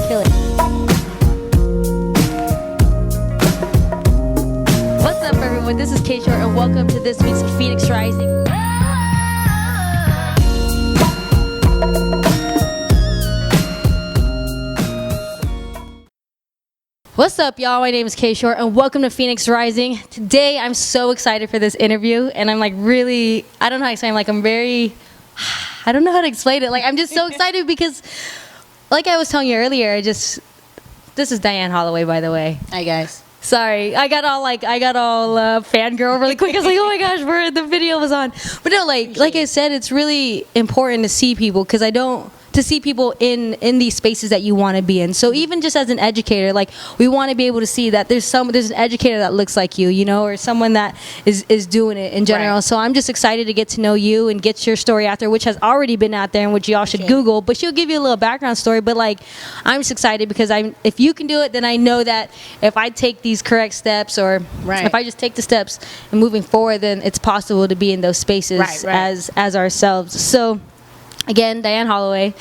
Kill it. What's up, everyone? This is K.Short, and welcome to this week's Phoenix Rising. What's up, y'all? My name is K.Short, and welcome to Phoenix Rising. Today, I'm so excited for this interview, and I'm like really, I don't know how to explain, like I'm very, I don't know how to explain it. Like I'm just so excited because, like I was telling you earlier, this is Dianne Halloway, by the way. Hi, guys. Sorry, I got all fangirl really quick. I was like, oh my gosh, where the video was on. But no, like I said, it's really important to see people because to see people in these spaces that you want to be in. So even just as an educator, like we want to be able to see that there's an educator that looks like you, you know, or someone that is doing it in general. Right. So I'm just excited to get to know you and get your story out there, which has already been out there and which y'all should Google. But she'll give you a little background story. But like, I'm just excited because if you can do it, then I know that if I take these correct steps or if I just take the steps and moving forward, then it's possible to be in those spaces as ourselves. So. Again, Dianne Halloway.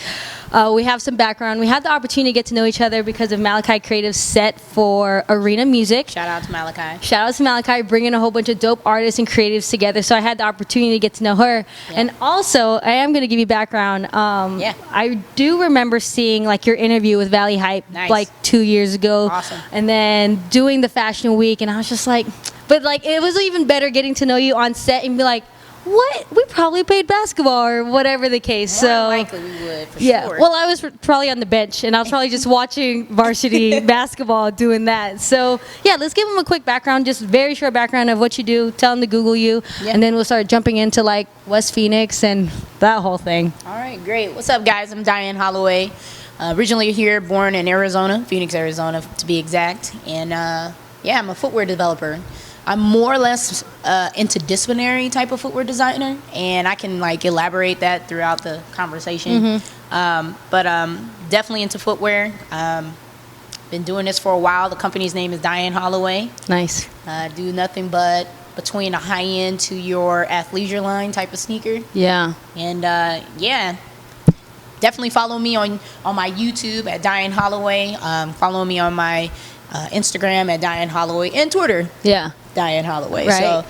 We have some background. We had the opportunity to get to know each other because of Malachi Creative's set for Arena Music. Shout out to Malachi. Shout out to Malachi, bringing a whole bunch of dope artists and creatives together. So I had the opportunity to get to know her. Yeah. And also, I am going to give you background. I do remember seeing like your interview with Valley Hype like 2 years ago. Awesome. And then doing the Fashion Week. And I was just like, but like it was even better getting to know you on set and be like, what? We probably played basketball or whatever the case. More likely we would, for sure. Well, I was probably on the bench, and I was probably just watching varsity basketball doing that. So, yeah, let's give them a quick background, just very short background of what you do. Tell them to Google you, and then we'll start jumping into, like, West Phoenix and that whole thing. All right, great. What's up, guys? I'm Dianne Halloway. Originally here, born in Arizona, Phoenix, Arizona, to be exact. And, I'm a footwear developer. I'm more or less interdisciplinary type of footwear designer, and I can like elaborate that throughout the conversation. But definitely into footwear. Been doing this for a while. The company's name is Dianne Halloway. Nice. Do nothing but between a high end to your athleisure line type of sneaker. Yeah. And definitely follow me on my YouTube at Dianne Halloway. Follow me on my Instagram at Dianne Halloway and Twitter. Yeah. Dianne Halloway. Right. So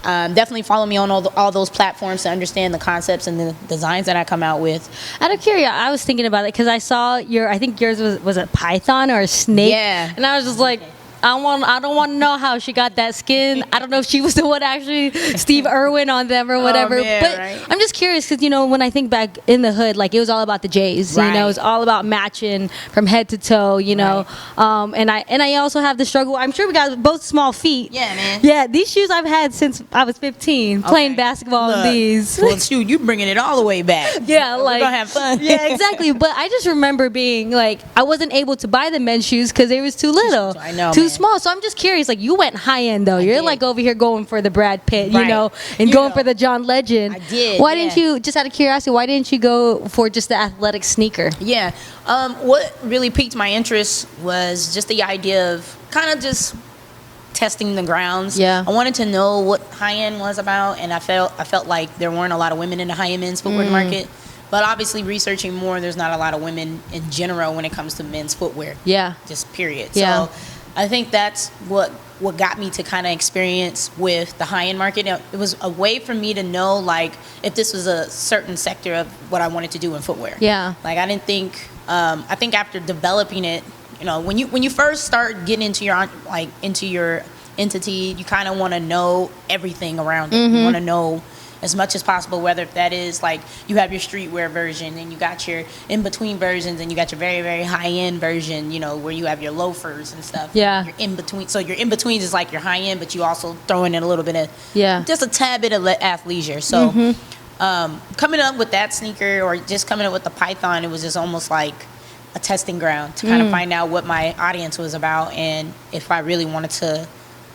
definitely follow me on all those platforms to understand the concepts and the designs that I come out with. Out of curiosity, I was thinking about it because I saw I think yours was a python or a snake. Yeah. And I was just like, I don't want to know how she got that skin. I don't know if she was the one actually Steve Irwin on them or whatever. But I'm just curious because, you know, when I think back in the hood, like it was all about the J's. You know, it was all about matching from head to toe, you know. And I also have the struggle. I'm sure we got both small feet. Yeah, man. Yeah, these shoes I've had since I was 15 playing basketball in these. Well, shoot, you bringing it all the way back. Yeah, like. We're going to have fun. Yeah, exactly. But I just remember being like, I wasn't able to buy the men's shoes because they was too little. I know, too small. So I'm just curious, like you went high end though. You're like over here going for the Brad Pitt, you know, and going for the John Legend. I did. Why didn't you, just out of curiosity, why didn't you go for just the athletic sneaker? Yeah. What really piqued my interest was just the idea of kind of just testing the grounds. Yeah. I wanted to know what high end was about, and I felt like there weren't a lot of women in the high end men's footwear market. But obviously, researching more, there's not a lot of women in general when it comes to men's footwear. Yeah. Just period. Yeah. So I think that's what got me to kind of experience with the high-end market. It was a way for me to know, like, if this was a certain sector of what I wanted to do in footwear. Yeah. Like, I didn't think, I think after developing it, you know, when you first start getting into your entity, you kind of want to know everything around it. You want to know as much as possible, whether that is like you have your streetwear version and you got your in-between versions and you got your very, very high-end version, you know, where you have your loafers and stuff. Yeah. Your in-between. So your in-betweens is like your high-end, but you also throw in a little bit of, just a tad bit of athleisure. So coming up with that sneaker or just coming up with the Python, it was just almost like a testing ground to kind of find out what my audience was about and if I really wanted to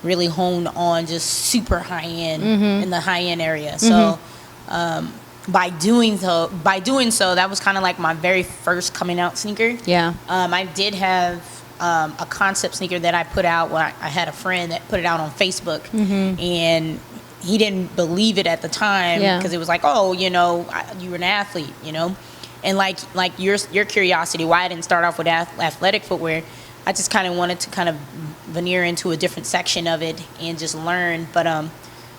really hone on just super high end in the high end area. So by doing so, that was kind of like my very first coming out sneaker. Yeah. I did have a concept sneaker that I put out. Well, I had a friend that put it out on Facebook, and he didn't believe it at the time because it was like, oh, you know, you were an athlete, you know. And like your curiosity, why I didn't start off with athletic footwear, I just kind of wanted to kind of veneer into a different section of it and just learn. But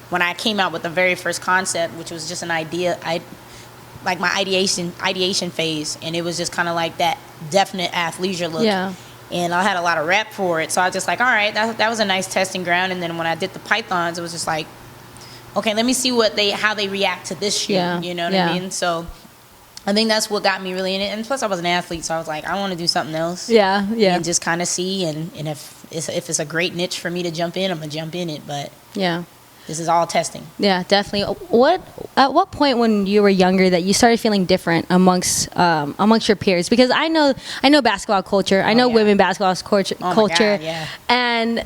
when I came out with the very first concept, which was just an idea, like my ideation phase, and it was just kind of like that definite athleisure look. Yeah. And I had a lot of rep for it, so I was just like, all right, that was a nice testing ground. And then when I did the pythons, it was just like, okay, let me see how they react to this shoe. Yeah. You know what I mean? So I think that's what got me really in it. And plus, I was an athlete, so I was like, I want to do something else. Yeah, yeah. And just kind of see, and if it's a great niche for me to jump in, I'm gonna jump in it. But yeah, this is all testing. Yeah, definitely. At what point when you were younger that you started feeling different amongst your peers? Because I know basketball culture. I know women basketball culture. Oh my God, yeah. And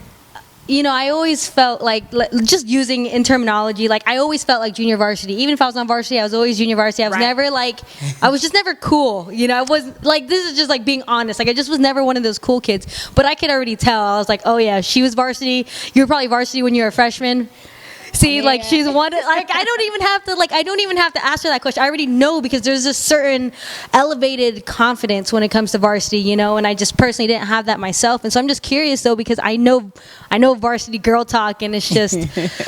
you know, I always felt like, just using in terminology, like I always felt like junior varsity. Even if I was on varsity, I was always junior varsity. I was never like, I was just never cool. You know, I was like, this is just like being honest. Like I just was never one of those cool kids. But I could already tell. I was like, oh yeah, she was varsity. You were probably varsity when you were a freshman. See, like she's one. Like I don't even have to ask her that question. I already know, because there's a certain elevated confidence when it comes to varsity, you know. And I just personally didn't have that myself, and so I'm just curious though, because I know varsity girl talk, and it's just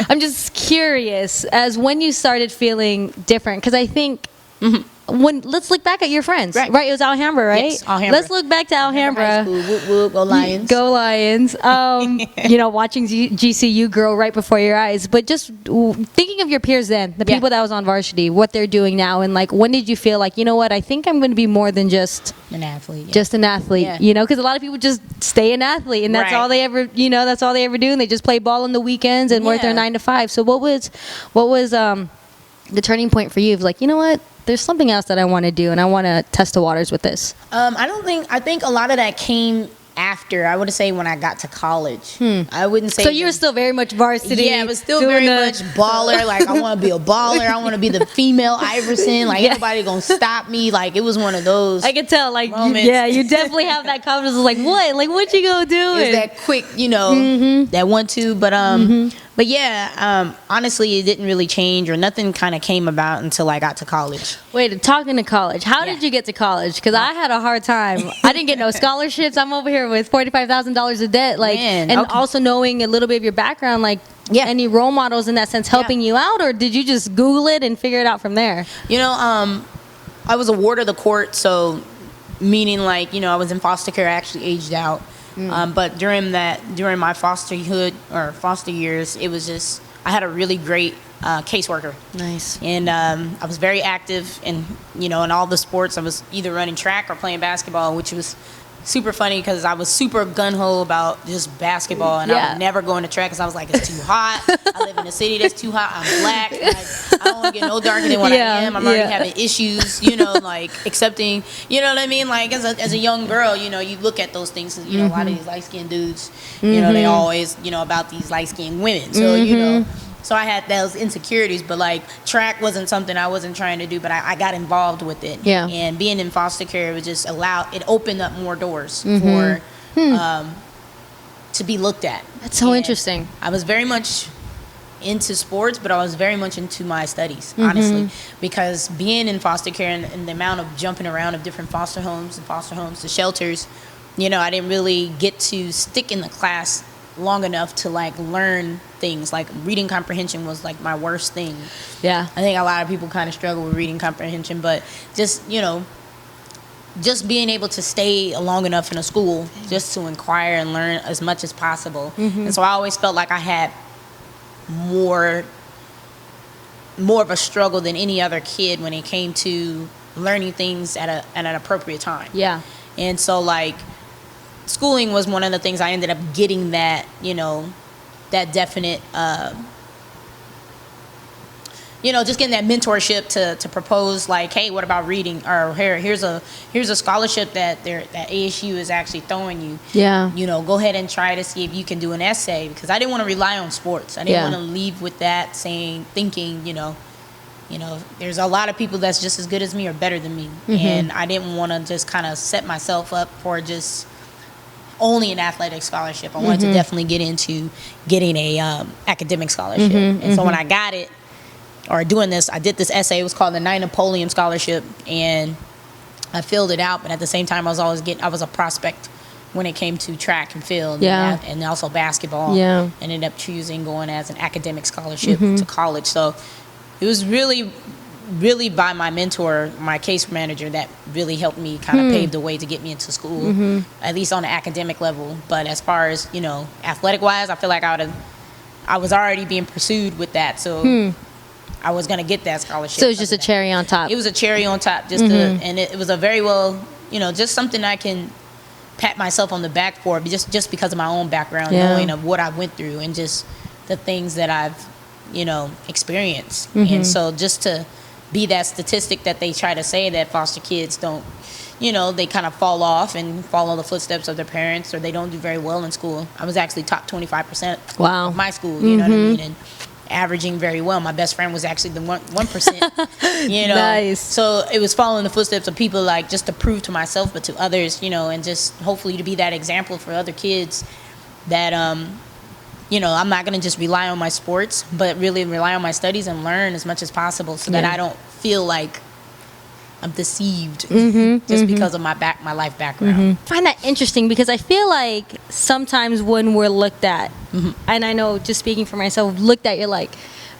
I'm just curious as when you started feeling different, because I think. Let's look back at your friends, right? It was Alhambra, right? Yes, Alhambra. Let's look back to Alhambra. Whoop, whoop, go Lions. Go Lions. You know, watching GCU grow right before your eyes. But just thinking of your peers then, the people that was on varsity, what they're doing now, and like, when did you feel like, you know what, I think I'm going to be more than just an athlete. Just an athlete, you know, because a lot of people just stay an athlete, and that's all they ever, you know, that's all they ever do, and they just play ball on the weekends and work their 9 to 5. So what was the turning point for you of like, you know what, there's something else that I want to do, and I want to test the waters with this? I think a lot of that came after, I would say, when I got to college. I wouldn't say. So you were still very much varsity. Yeah, I was still very much baller. Like, I want to be a baller. I want to be the female Iverson. Like, nobody gonna stop me. Like, it was one of those. I could tell. Like, you definitely have that confidence. Like, what? Like, what you gonna do? It's that quick, you know, that 1-2. But yeah, honestly, it didn't really change, or nothing kind of came about until I got to college. Wait, talking to college, how did you get to college? Because I had a hard time. I didn't get no scholarships. I'm over here with $45,000 of debt. Like, also knowing a little bit of your background, like, any role models in that sense helping you out, or did you just Google it and figure it out from there? You know, I was a ward of the court, so meaning, like, you know, I was in foster care. I actually aged out. But during my foster years, it was just, I had a really great caseworker. Nice. And I was very active in all the sports. I was either running track or playing basketball, which was super funny because I was super gun-ho about just basketball, and I would never go into track because I was like, it's too hot. I live in a city that's too hot. I'm black. Like, I don't want to get no darker than what I am. I'm already having issues, like accepting, you know what I mean? Like, as a young girl, you look at those things, a lot of these light-skinned dudes, they always, about these light-skinned women. So, so I had those insecurities, but like track wasn't something I wasn't trying to do, but I got involved with it. Yeah. And being in foster care was just it opened up more doors for to be looked at. That's so interesting. I was very much into sports, but I was very much into my studies, honestly, because being in foster care and the amount of jumping around of different foster homes to shelters, I didn't really get to stick in the class long enough to like learn things. Like reading comprehension was like my worst thing. Yeah. I think a lot of people kind of struggle with reading comprehension, but just just being able to stay long enough in a school just to inquire and learn as much as possible. And so I always felt like I had more of a struggle than any other kid when it came to learning things at an appropriate time. Yeah. And so like schooling was one of the things I ended up getting that, that definite, just getting that mentorship to propose like, hey, what about reading? Or here's a scholarship that ASU is actually throwing you. Yeah. Go ahead and try to see if you can do an essay, because I didn't want to rely on sports. I didn't want to leave with that thinking, there's a lot of people that's just as good as me or better than me. And I didn't want to just kind of set myself up for just only an athletic scholarship. I wanted to definitely get into getting a academic scholarship. And so when I got it, or doing this, I did this essay. It was called the 9 Napoleon Scholarship, and I filled it out, but at the same time, I was a prospect when it came to track and field, and also basketball. Yeah. Ended up choosing going as an academic scholarship to college. So it was really, really by my mentor, my case manager, that really helped me kind of pave the way to get me into school, at least on the academic level. But as far as, athletic wise, I feel like I was already being pursued with that. So I was going to get that scholarship. So it was just a cherry on top. It was a cherry on top, and it was a very well, just something I can pat myself on the back for, just because of my own background, knowing of what I went through and just the things that I've, experienced. And so just to be that statistic that they try to say that foster kids don't, they kind of fall off and follow the footsteps of their parents, or they don't do very well in school. I was actually top 25% of my school, you know what I mean? And averaging very well. My best friend was actually the 1%, Nice. So it was following the footsteps of people, like, just to prove to myself, but to others, and just hopefully to be that example for other kids that, I'm not going to just rely on my sports, but really rely on my studies and learn as much as possible so that I don't feel like I'm deceived just because of my life background. I find that interesting because I feel like sometimes when we're looked at, and I know just speaking for myself, looked at, you're like,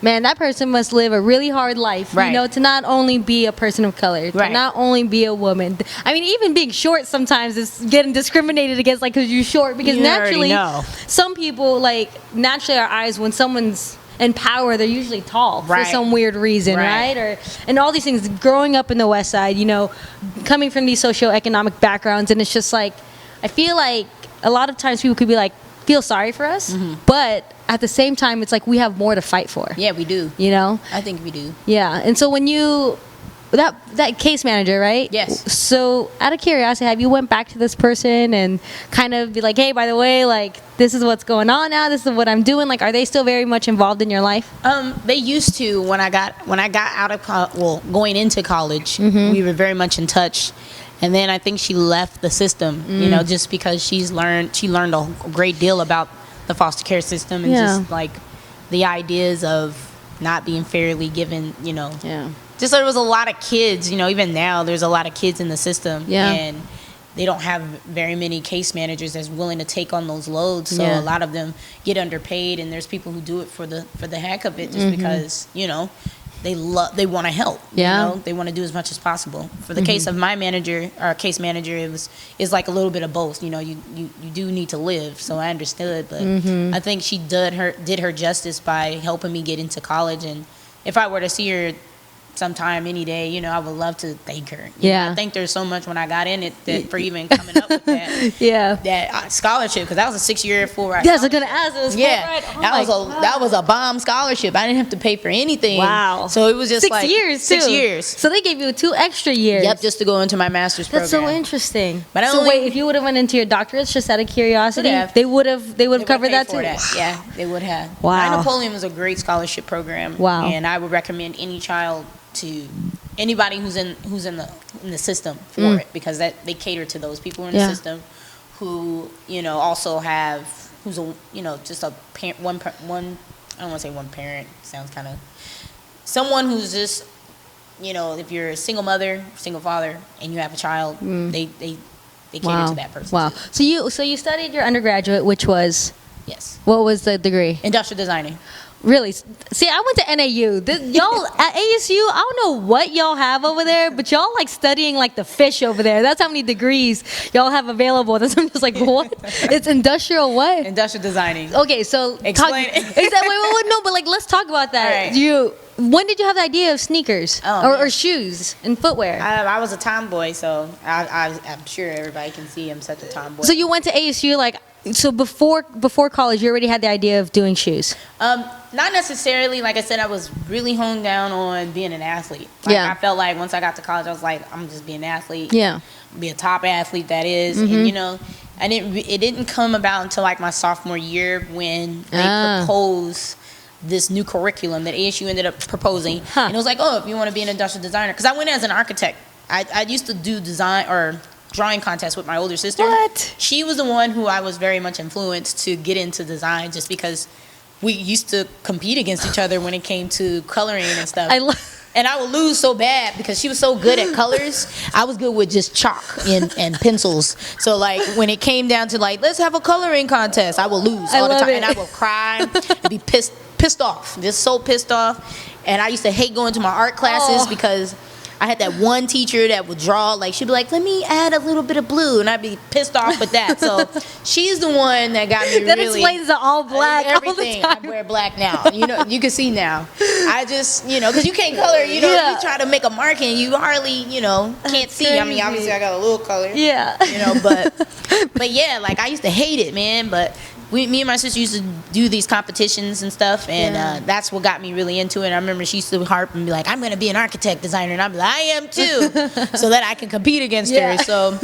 man, that person must live a really hard life, to not only be a person of color, to not only be a woman. I mean, even being short sometimes is getting discriminated against, like, because you're short. Because naturally, some people, like, naturally our eyes, when someone's in power, they're usually tall for some weird reason, right? And all these things. Growing up in the West Side, coming from these socioeconomic backgrounds, and it's just like, I feel like a lot of times people could be like, feel sorry for us, but at the same time, it's like we have more to fight for. Yeah, we do. I think we do. Yeah, and so when you that case manager, right? Yes. So out of curiosity, have you went back to this person and kind of be like, hey, by the way, like, this is what's going on now, this is what I'm doing? Like, are they still very much involved in your life? They used to. When I got out of going into college, we were very much in touch. And then I think she left the system, just because she learned a great deal about the foster care system and just like the ideas of not being fairly given, Just there was a lot of kids, even now there's a lot of kids in the system, and they don't have very many case managers that's willing to take on those loads. So a lot of them get underpaid, and there's people who do it for the heck of it, just because they want to help. They want to do as much as possible. For the case of my manager, our case manager, it's like a little bit of both. You do need to live, so I understood, but I think she did her justice by helping me get into college. And if I were to see her sometime, any day, I would love to thank her. I thanked her so much when I got in it for even coming up with that that scholarship, because that was a 6-year full ride. Yes, I'm gonna ask this. That was a bomb scholarship. I didn't have to pay for anything. Wow. So it was just 6 years. 6 years. So they gave you 2 extra years. Yep, just to go into my master's program. That's so interesting. But wait, if you would have went into your doctorates, just out of curiosity, they would have covered that too. Yeah, they would have. Wow. Napoleon was a great scholarship program. Wow. And I would recommend any child to anybody who's in the system for it, because that they cater to those people in the system who also have just a parent, one I don't want to say one parent, sounds kind of, someone who's just if you're a single mother, single father, and you have a child, they cater to that person. Wow. Too. So you studied your undergraduate, which was, yes, what was the degree? Industrial designing. Really? See, I went to NAU. Y'all at ASU, I don't know what y'all have over there, but y'all like studying like the fish over there. That's how many degrees y'all have available. I'm just like, what? It's industrial what? Industrial designing. Okay, so explain. Wait, no, but like let's talk about that. Right. When did you have the idea of sneakers or shoes and footwear? I was a tomboy, so I'm sure everybody can see I'm such a tomboy. So you went to ASU so before college, you already had the idea of doing shoes? Not necessarily. Like I said, I was really honed down on being an athlete. I felt like once I got to college, I was like, I'm just being an athlete. Yeah. Be a top athlete, that is. And it didn't come about until like my sophomore year when they proposed this new curriculum that ASU ended up proposing. And it was like, if you want to be an industrial designer. Because I went as an architect. I used to do design or drawing contests with my older sister. What? She was the one who I was very much influenced to get into design, just because we used to compete against each other when it came to coloring and stuff. And I would lose so bad because she was so good at colors. I was good with just chalk and pencils. So like when it came down to like, let's have a coloring contest, I would lose all the time. And I would cry and be pissed off, just so pissed off. And I used to hate going to my art classes because I had that one teacher that would draw, like, she'd be like, let me add a little bit of blue, and I'd be pissed off with that. So she's the one that got me that really... explains the all black everything. all the time. I wear black now. You know, you can see now. I just, you know, because you can't color, you know, you try to make a mark and you hardly, you know, can't see. Crazy. I mean, obviously I got a little color. Yeah. You know, but yeah, like, I used to hate it, man, but... me and my sister used to do these competitions and stuff, and that's what got me really into it. I remember she used to harp and be like, I'm going to be an architect designer, and I'd be like, I am too, so that I can compete against her. So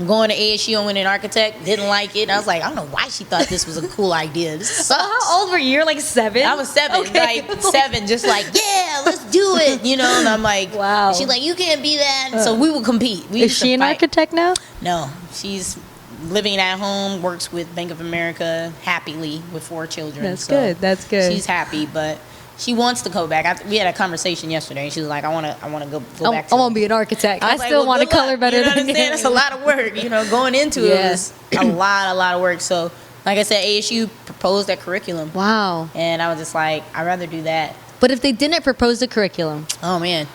going to ASU and winning architect, didn't like it. I was like, I don't know why she thought this was a cool idea. This sucks. How old were you? You're like 7? I was 7, like 7, just like, yeah, let's do it, you know. And I'm like, wow. She's like, you can't be that. And so we would compete. Is she an architect now? No, she's living at home, works with Bank of America happily with 4 children. That's good. That's good. She's happy, but she wants to go back. We had a conversation yesterday, and she was like, I want to go back. I want to be an architect. I still want to color better than you. It's a lot of work, you know. Going into it was a lot of work. So, like I said, ASU proposed that curriculum. Wow. And I was just like, I'd rather do that. But if they didn't propose the curriculum, oh man.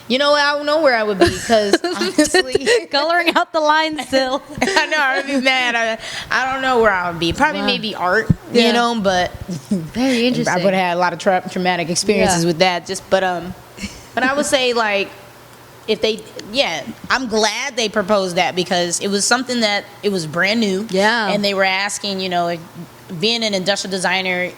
You know, I don't know where I would be because honestly, coloring out the lines still. I know I'd be mad. I don't know where I would be. Probably maybe art, you know. But very interesting. I would have had a lot of traumatic experiences with that. But I would say like if they, I'm glad they proposed that because it was something that it was brand new. Yeah. And they were asking, you know, being an industrial designer.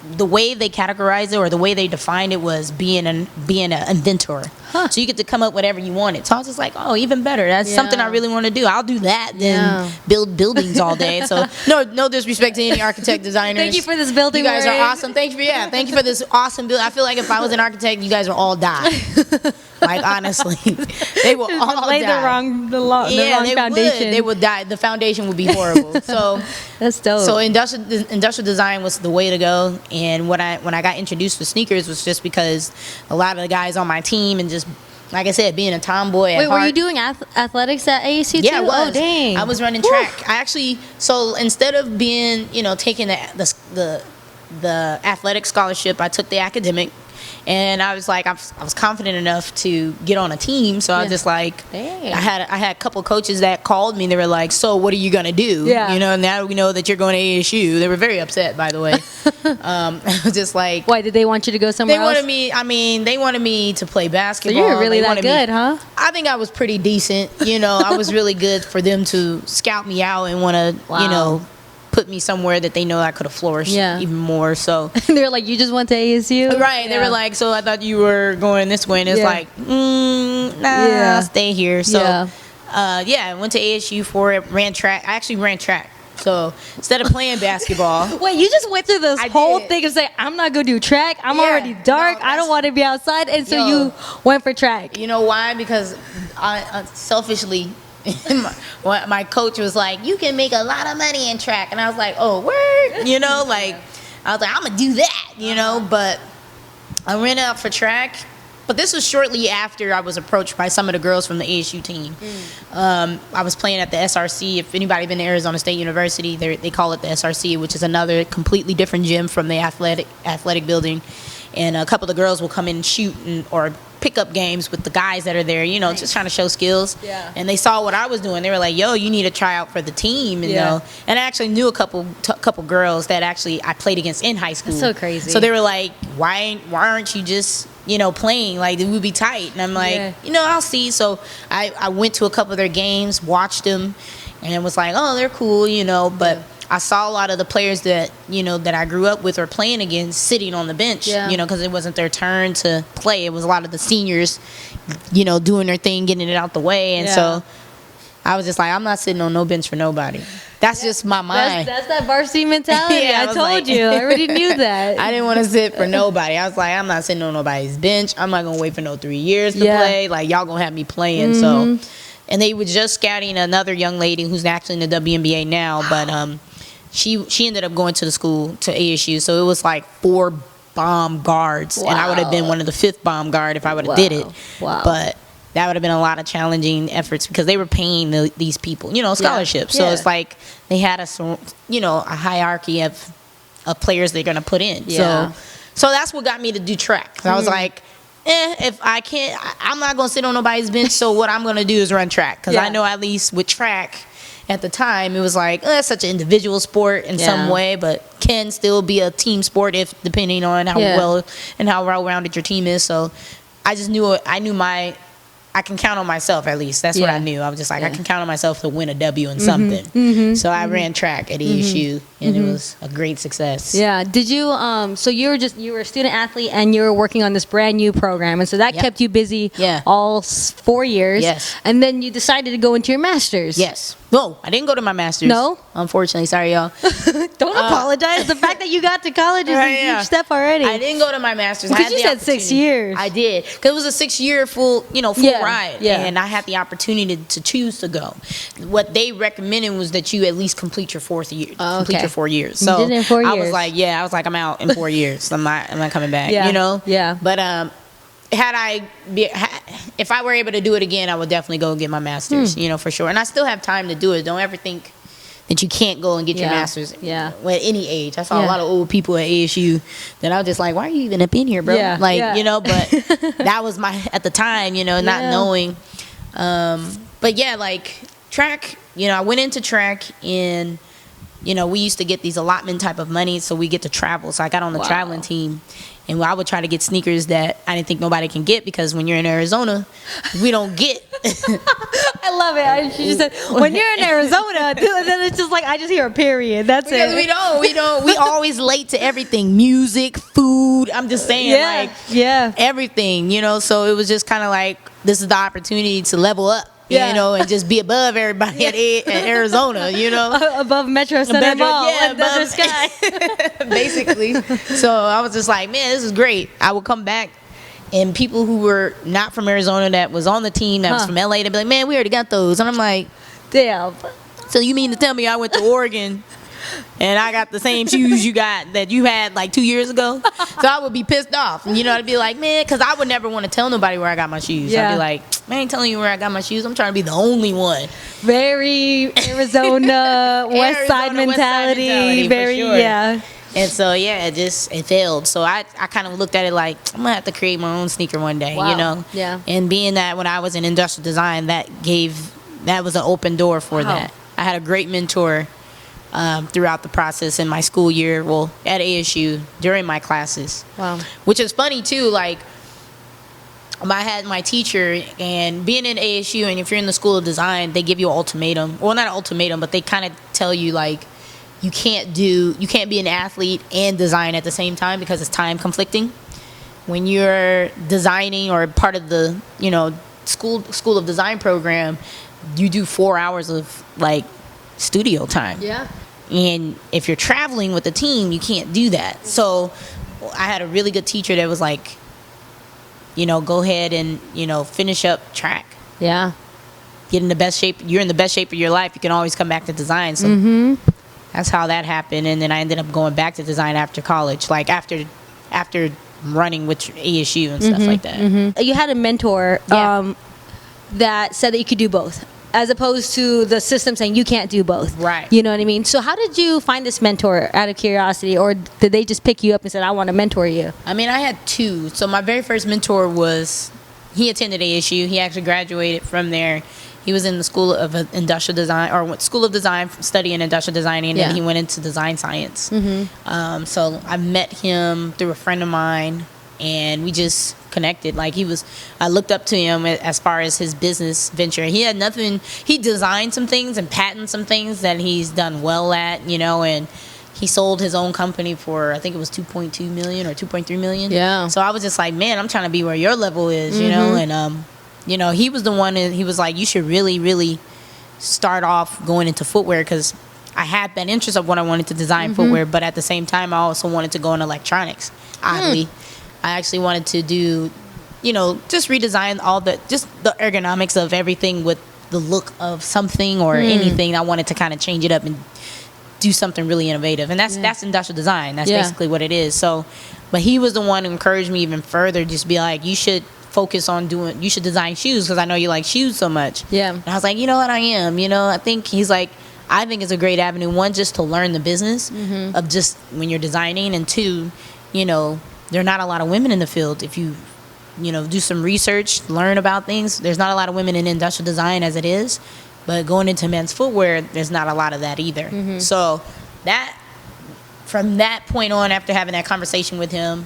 The way they categorized it or the way they defined it was being an inventor. Huh. So you get to come up with whatever you wanted. So I was just like, oh, even better. That's something I really want to do. I'll do that than build buildings all day. So no disrespect to any architect designers. Thank you for this building. You guys are awesome. Thank you for this awesome build. I feel like if I was an architect, you guys would all die. Like honestly, they will all lay die. the wrong foundation. They would die. The foundation would be horrible. So that's dope. So industrial design was the way to go. And when I got introduced to sneakers was just because a lot of the guys on my team and just like I said, being a tomboy at Wait, heart. Were you doing athletics at ASU too? Yeah, I was. Oh, dang. I was running track. I actually, so instead of being, you know, taking the athletic scholarship, I took the academic. And I was like, I was confident enough to get on a team. So I was just like, I had a couple coaches that called me. They were like, so what are you going to do? Yeah. You know, now we know that you're going to ASU. They were very upset, by the way. I was just like. Why, did they want you to go somewhere else? They wanted me to play basketball. So you were really that good, huh? I think I was pretty decent. You know, I was really good for them to scout me out and want to, you know, put me somewhere that they know I could have flourished even more. So they're like, you just went to ASU? Right. Yeah. They were like, so I thought you were going this way. And it's like, nah, I'll stay here. So, I went to ASU for it, ran track. I actually ran track. So instead of playing basketball. Wait, you just went through this whole thing of saying, I'm not going to do track. I'm already dark. I don't want to be outside. And so you went for track. You know why? Because I selfishly... my coach was like, you can make a lot of money in track. And I was like, oh, word? You know, like, I was like, I'm going to do that, you know. But I ran out for track. But this was shortly after I was approached by some of the girls from the ASU team. I was playing at the SRC. If anybody been to Arizona State University, they call it the SRC, which is another completely different gym from the athletic building. And a couple of the girls will come in and shoot or pick up games with the guys that are there, you know, just trying to show skills. Yeah. And they saw what I was doing. They were like, yo, you need to try out for the team. And, and I actually knew a couple girls that actually I played against in high school. That's so crazy. So they were like, why aren't you just, you know, playing? Like, it would be tight. And I'm like, you know, I'll see. So I went to a couple of their games, watched them, and was like, oh, they're cool, you know, but... I saw a lot of the players that, you know, that I grew up with or playing against sitting on the bench, you know, because it wasn't their turn to play. It was a lot of the seniors, you know, doing their thing, getting it out the way. And so I was just like, I'm not sitting on no bench for nobody. That's just my mind. That's that varsity mentality. I told you. I already knew that. I didn't want to sit for nobody. I was like, I'm not sitting on nobody's bench. I'm not going to wait for no 3 years to play. Like, y'all going to have me playing. So, and they were just scouting another young lady who's actually in the WNBA now, but she ended up going to the school, to ASU. So it was like 4 bomb guards, and I would have been one of the 5th bomb guard if I would have did it. Wow. But that would have been a lot of challenging efforts because they were paying these people, scholarships. So it's like they had a hierarchy of players they're going to put in. Yeah. So that's what got me to do track. I was like, if I can't, I'm not going to sit on nobody's bench. So what I'm going to do is run track. Because I know at least with track at the time, it was like, it's such an individual sport in some way, but can still be a team sport depending on how well and how well-rounded your team is. So I just knew I can count on myself at least. That's what I knew. I was just like, I can count on myself to win a W in something. So I ran track at ASU, and it was a great success. Yeah. Did you? So you were a student athlete, and you were working on this brand new program, and so that kept you busy. All 4 years. Yes. And then you decided to go into your master's. Yes. No, I didn't go to my master's. No? Unfortunately. Sorry, y'all. Don't apologize. The fact that you got to college is a huge step already. I didn't go to my master's. Because you said 6 years. I did. Because it was a 6-year full ride. Yeah. And I had the opportunity to choose to go. What they recommended was that you at least complete your 4th year. Complete your 4 years. So you did it in 4 years. I was like, I'm out in 4 years. I'm not coming back. Yeah. But if I were able to do it again, I would definitely go get my master's, for sure. And I still have time to do it. Don't ever think that you can't go and get your master's at any age. I saw a lot of old people at ASU that I was just like, why are you even up in here, bro? But that was at the time, not knowing. But track, I went into track and, we used to get these allotment type of money, so we get to travel. So I got on the traveling team. And I would try to get sneakers that I didn't think nobody can get because when you're in Arizona, we don't get. I love it. She just said, when you're in Arizona, then it's just like, I just hear a period. That's because it. We don't. We always late to everything. Music, food. I'm just saying, everything, So it was just kind of like, this is the opportunity to level up. And just be above everybody at Arizona, above Metro Center Mall, above Sky, basically. So I was just like, man, this is great. I would come back, and people who were not from Arizona that was on the team that was from LA, they'd be like, man, we already got those, and I'm like, damn. So you mean to tell me I went to Oregon? And I got the same shoes you got that you had like 2 years ago. So I would be pissed off. I'd be like, man, because I would never want to tell nobody where I got my shoes. I'd be like, man, I ain't telling you where I got my shoes. I'm trying to be the only one. Very Arizona, West Side mentality. Very, sure. And so, it failed. So I kind of looked at it like, I'm going to have to create my own sneaker one day, Yeah. And being that when I was in industrial design, that was an open door for that. I had a great mentor throughout the process in my school year, at ASU, during my classes. Wow. Which is funny, too, I had my teacher, and being in ASU, and if you're in the School of Design, they give you an ultimatum. Well, not an ultimatum, but they kind of tell you, you can't be an athlete and design at the same time because it's time conflicting. When you're designing or part of the, School of Design program, you do 4 hours of, studio time. Yeah. And if you're traveling with the team, you can't do that. So I had a really good teacher that was like, go ahead and, finish up track. Yeah. Get in the best shape. You're in the best shape of your life. You can always come back to design. So that's how that happened. And then I ended up going back to design after college, after running with ASU and stuff like that. You had a mentor that said that you could do both, as opposed to the system saying you can't do both. Right. You know what I mean? So how did you find this mentor, out of curiosity, or did they just pick you up and said, I want to mentor you? I mean, I had two. So my very first mentor he attended ASU. He actually graduated from there. He was in the School of Industrial Design, or School of Design, studying industrial design, and then he went into design science. So I met him through a friend of mine, and we just connected. I looked up to him as far as his business venture. He had nothing. He designed some things and patented some things that he's done well at, and he sold his own company for, I think it was $2.2 million or $2.3 million. Yeah. So I was just like, man, I'm trying to be where your level is, and he was the one that he was like, you should really, really start off going into footwear, because I had that interest of what I wanted to design footwear, but at the same time, I also wanted to go in electronics. Oddly, I actually wanted to do, just redesign just the ergonomics of everything with the look of something or anything. I wanted to kind of change it up and do something really innovative. And that's industrial design. That's basically what it is. So, but he was the one who encouraged me even further, just be like, you should focus on you should design shoes because I know you like shoes so much. Yeah. And I was like, you know what, I am. I think he's like, I think it's a great avenue. One, just to learn the business of just when you're designing, and two, there are not a lot of women in the field. If you do some research, learn about things. There's not a lot of women in industrial design as it is, but going into men's footwear, there's not a lot of that either. So that, from that point on, after having that conversation with him,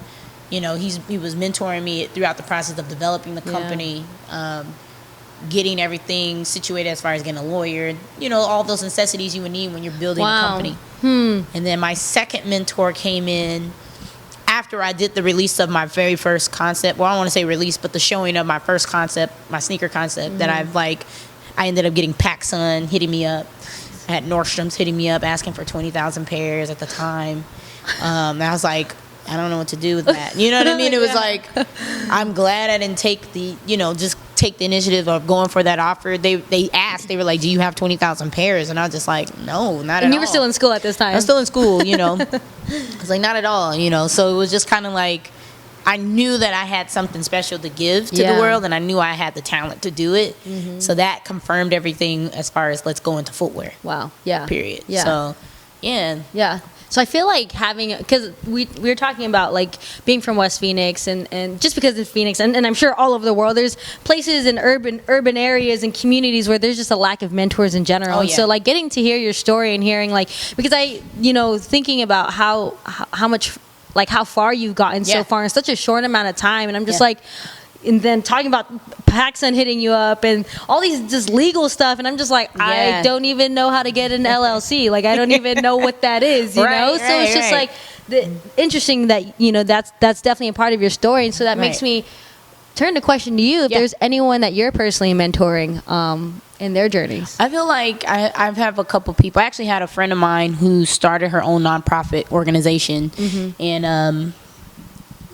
he was mentoring me throughout the process of developing the company, getting everything situated as far as getting a lawyer, all those necessities you would need when you're building a company. And then my second mentor came in after I did the release of my very first concept. Well, I don't want to say release, but the showing of my first concept, my sneaker concept, that I ended up getting PacSun hitting me up, at Nordstrom's hitting me up asking for 20,000 pairs at the time. And I was like, I don't know what to do with that. You know what I mean? It was like, I'm glad I didn't take the, just take the initiative of going for that offer. They asked, they were like, do you have 20,000 pairs? And I was just like, no, not at all. And you were still in school at this time. I was still in school, I was like, not at all, So it was just kind of like, I knew that I had something special to give to the world, and I knew I had the talent to do it. So that confirmed everything as far as let's go into footwear. Wow. Yeah. Period. Yeah. So, yeah. Yeah. So I feel like because we were talking about like being from West Phoenix, and just because it's Phoenix, and I'm sure all over the world, there's places in urban areas and communities where there's just a lack of mentors in general. And so like getting to hear your story and hearing because I, thinking about how much, like how far you've gotten so far in such a short amount of time, and I'm just like, and then talking about PacSun hitting you up and all these just legal stuff, and I'm just like, I don't even know how to get an LLC. Like I don't even know what that is, you know. So it's just like interesting that that's definitely a part of your story, and so that makes me turn the question to you: if there's anyone that you're personally mentoring in their journeys. I feel like I have a couple people. I actually had a friend of mine who started her own nonprofit organization, and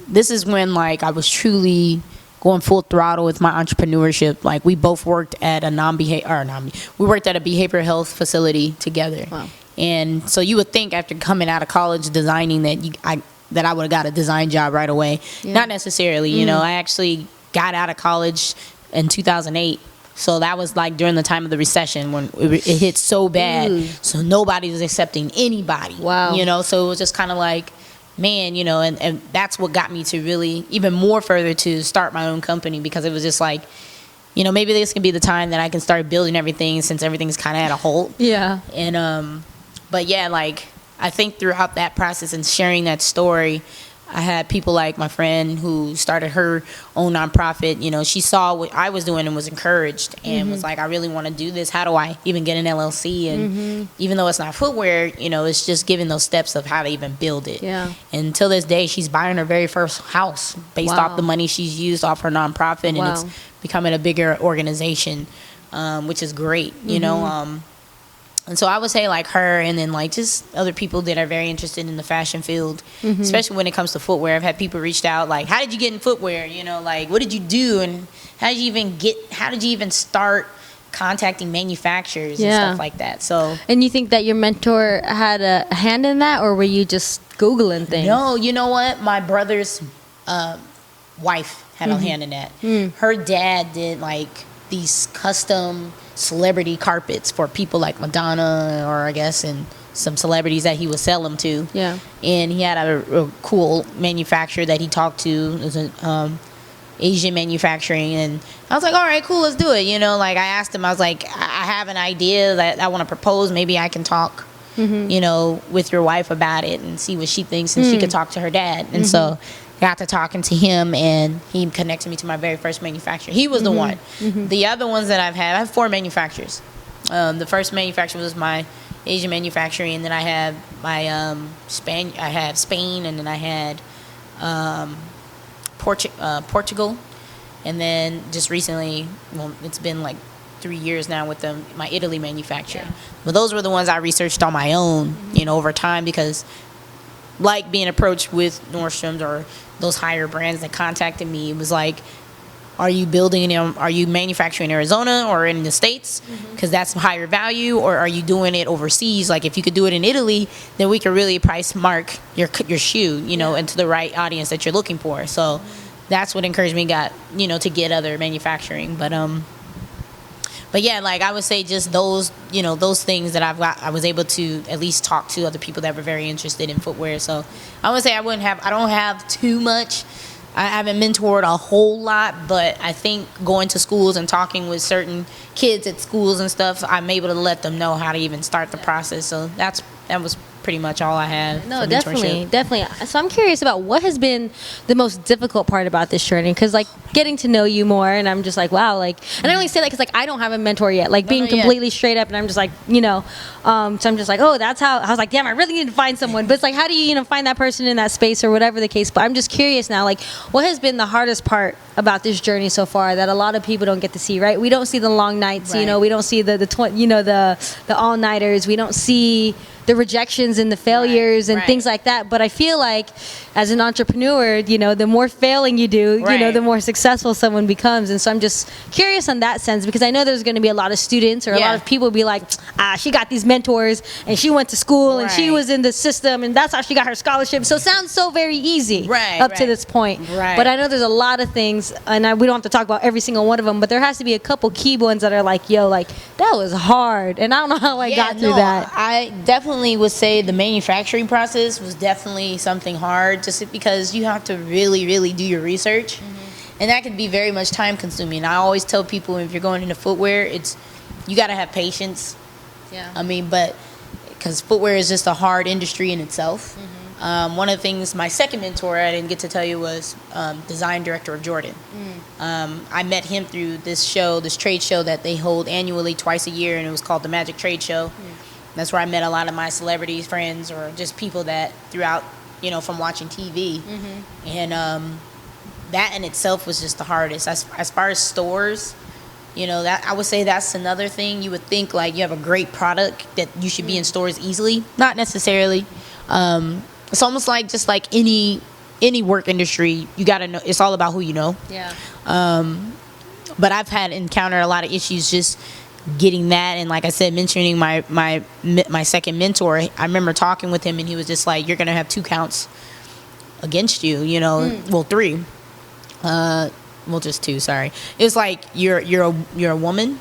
this is when I was truly going full throttle with my entrepreneurship. Like we both worked at a we worked at a behavioral health facility together. Wow. And so you would think after coming out of college designing that I would have got a design job right away. Not necessarily, I actually got out of college in 2008. So that was during the time of the recession when it hit so bad. So nobody was accepting anybody. Wow. So it was just kind of like, man, and that's what got me to really even more further to start my own company, because it was just like, maybe this can be the time that I can start building everything since everything's kind of at a halt. Yeah. And, but yeah, I think throughout that process and sharing that story, I had people like my friend who started her own nonprofit. She saw what I was doing and was encouraged and was like, I really want to do this. How do I even get an LLC? And even though it's not footwear, it's just giving those steps of how to even build it. Yeah. And until this day, she's buying her very first house based off the money she's used off her nonprofit. And it's becoming a bigger organization, which is great, And so I would say her, and then just other people that are very interested in the fashion field, especially when it comes to footwear. I've had people reached out how did you get in footwear? What did you do, and how did you even start contacting manufacturers and stuff like that? So, and you think that your mentor had a hand in that, or were you just Googling things? No, you know what? My brother's wife had a hand in that. Her dad did these custom celebrity carpets for people like Madonna, or I guess, and some celebrities that he would sell them to. Yeah. And he had a cool manufacturer that he talked to. It was an Asian manufacturing, and I was like, all right, cool, let's do it. I asked him, I was like, I have an idea that I want to propose. Maybe I can talk, with your wife about it and see what she thinks, and she could talk to her dad. And so got to talking to him, and he connected me to my very first manufacturer. He was the one. The other ones that I have 4 manufacturers. The first manufacturer was my Asian manufacturing, and then I have my Spain, and then I had Portugal, and then just recently, it's been 3 years now with my Italy manufacturer. Yeah. But those were the ones I researched on my own, over time, because being approached with Nordstrom's or those higher brands that contacted me, it was Are you are you manufacturing in Arizona or in the States? Because that's higher value. Or are you doing it overseas? Like if you could do it in Italy, then we could really price mark your shoe, into the right audience that you're looking for. So that's what encouraged me to get other manufacturing. But yeah, like I would say just those things that I was able to at least talk to other people that were very interested in footwear. So I would say I don't have too much. I haven't mentored a whole lot, but I think going to schools and talking with certain kids at schools and stuff, I'm able to let them know how to even start the process. So that was pretty much all I have. No, definitely. So I'm curious about what has been the most difficult part about this journey, because like getting to know you more, and I'm just like, wow, like, and I only say that because like I don't have a mentor yet, like being completely straight up, and I'm just like, so I'm just like, oh, that's how I was like, damn, I really need to find someone. But it's like, how do you find that person in that space or whatever the case? But I'm just curious now, like, what has been the hardest part about this journey so far that a lot of people don't get to see, right? We don't see the long nights, we don't see the all-nighters, we don't see the rejections and the failures and things like that. But I feel like as an entrepreneur, the more failing you do, the more successful someone becomes. And so I'm just curious on that sense, because I know there's going to be a lot of students or a lot of people be like, she got these mentors and she went to school and she was in the system and that's how she got her scholarship. So it sounds so very easy up to this point. But I know there's a lot of things, and we don't have to talk about every single one of them, but there has to be a couple key ones that are like, yo, like that was hard. And I don't know how I got through that. I definitely would say the manufacturing process was definitely something hard, just because you have to really, really do your research, and that can be very much time consuming. I always tell people, if you're going into footwear, you got to have patience. But because footwear is just a hard industry in itself. One of the things, my second mentor I didn't get to tell you, was design director of Jordan. I met him through this trade show that they hold annually twice a year, and it was called the Magic Trade Show. That's where I met a lot of my celebrity friends, or just people that throughout, from watching TV. And that in itself was just the hardest. As far as stores, that I would say that's another thing. You would think like you have a great product that you should be in stores easily. Not necessarily. It's almost like just like any work industry, you got to know. It's all about who you know. But I've encountered a lot of issues just getting that, and like I said, mentioning my second mentor. I remember talking with him, and he was just like, "You're gonna have 2 counts against you, well, 3, just 2. Sorry, it's like you're a woman,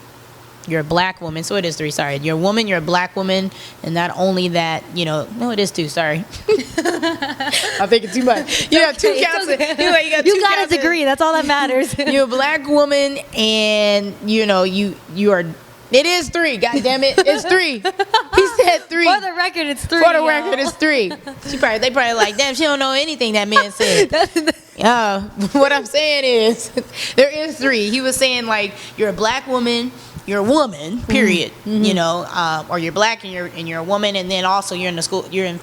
you're a black woman, so it is 3. Sorry, you're a woman, you're a black woman, and not only that, no, it is 2. Sorry, I'm thinking too much. You have 2 counts. You got a degree. That's all that matters. You're a black woman, and you are. It is 3. God damn it, it's 3. He said 3. For the record, it's 3. For the record, it's 3. They probably like, damn, she don't know anything that man said. What I'm saying is, there is 3. He was saying like, you're a black woman, you're a woman, period. Or you're black and you're a woman, and then also you're in the school, you're in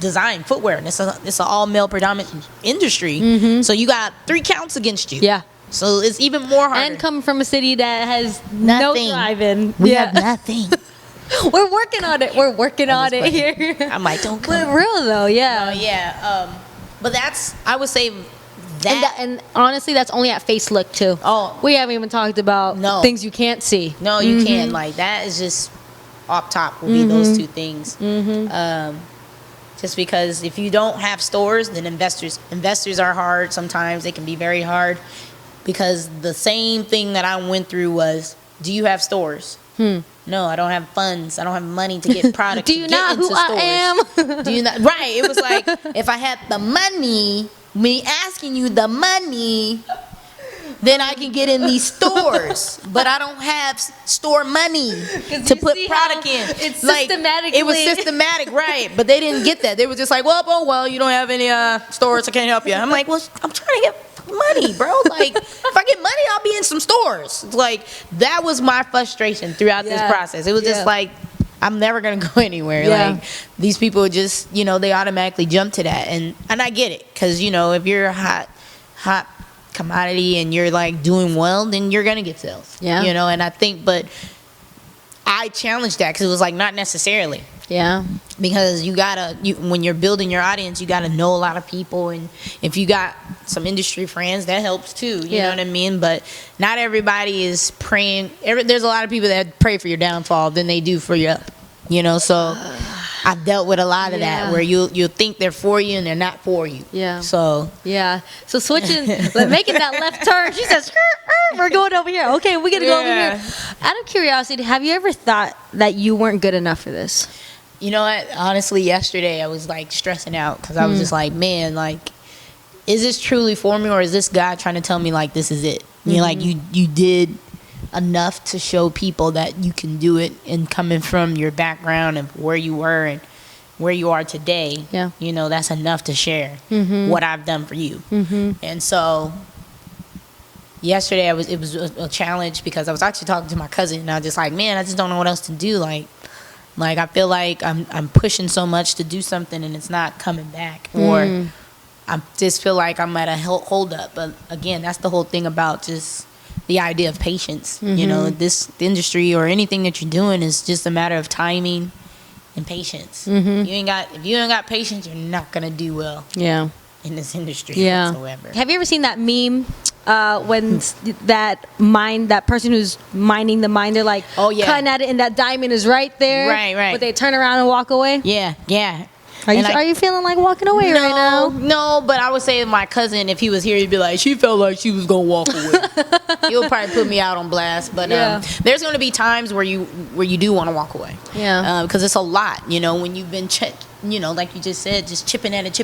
design footwear, and it's an all male predominant industry. So you got 3 counts against you. So it's even more harder. And coming from a city that has nothing. No drive-in. We have nothing. We're working on it. We're working on it here. I'm like, don't come. But real though, but I would say that. And honestly, that's only at face look too. Oh. We haven't even talked about things you can't see. No, you can't. Like, that is just off top will be those 2 things. Just because if you don't have stores, then investors are hard sometimes. They can be very hard. Because the same thing that I went through was, do you have stores? No, I don't have funds. I don't have money to get product. Do you not who I am? Do you not? Right. It was like, if I had the money, me asking you the money, then I can get in these stores. But I don't have store money to put product in. It's like, systematically. It was systematic, right? But they didn't get that. They were just like, well, you don't have any stores. I can't help you. I'm like, well, I'm trying to get money, bro. Like, if I get money, I'll be in some stores. Like, that was my frustration throughout this process. It was just like, I'm never gonna go anywhere. Like, these people just, they automatically jump to that, and I get it, because if you're a hot commodity and you're like doing well, then you're gonna get sales. And I think, but I challenged that, because it was like, not necessarily. Yeah. Because when you're building your audience, you gotta know a lot of people, and if you got some industry friends, that helps too. You know what I mean? But not everybody is praying. There's a lot of people that pray for your downfall than they do for your, so I've dealt with a lot of that where you think they're for you and they're not for you. Yeah. So switching, making that left turn. She says, "We're going over here." Okay, we gotta go over here. Out of curiosity, have you ever thought that you weren't good enough for this? You know what? Honestly, yesterday I was like stressing out because I was just like, man, like, is this truly for me, or is this God trying to tell me like this is it? You know, like you did enough to show people that you can do it, and coming from your background and where you were and where you are today, that's enough to share what I've done for you. And so yesterday it was a challenge because I was actually talking to my cousin, and I was just like, man, I just don't know what else to do. Like I feel like I'm pushing so much to do something and it's not coming back, or I just feel like I'm at a hold up. But again, that's the whole thing about just the idea of patience. This industry or anything that you're doing is just a matter of timing and patience. If you ain't got patience, you're not gonna do well. In this industry whatsoever. Have you ever seen that meme when that person who's mining the mine, they're like cutting at it and that diamond is right there, right, but they turn around and walk away? Are you feeling like walking away right now? No, but I would say my cousin, if he was here, he'd be like, she felt like she was gonna walk away. He would probably put me out on blast. But there's gonna be times where you do want to walk away. Because it's a lot, when you've been like you just said, just chipping at it.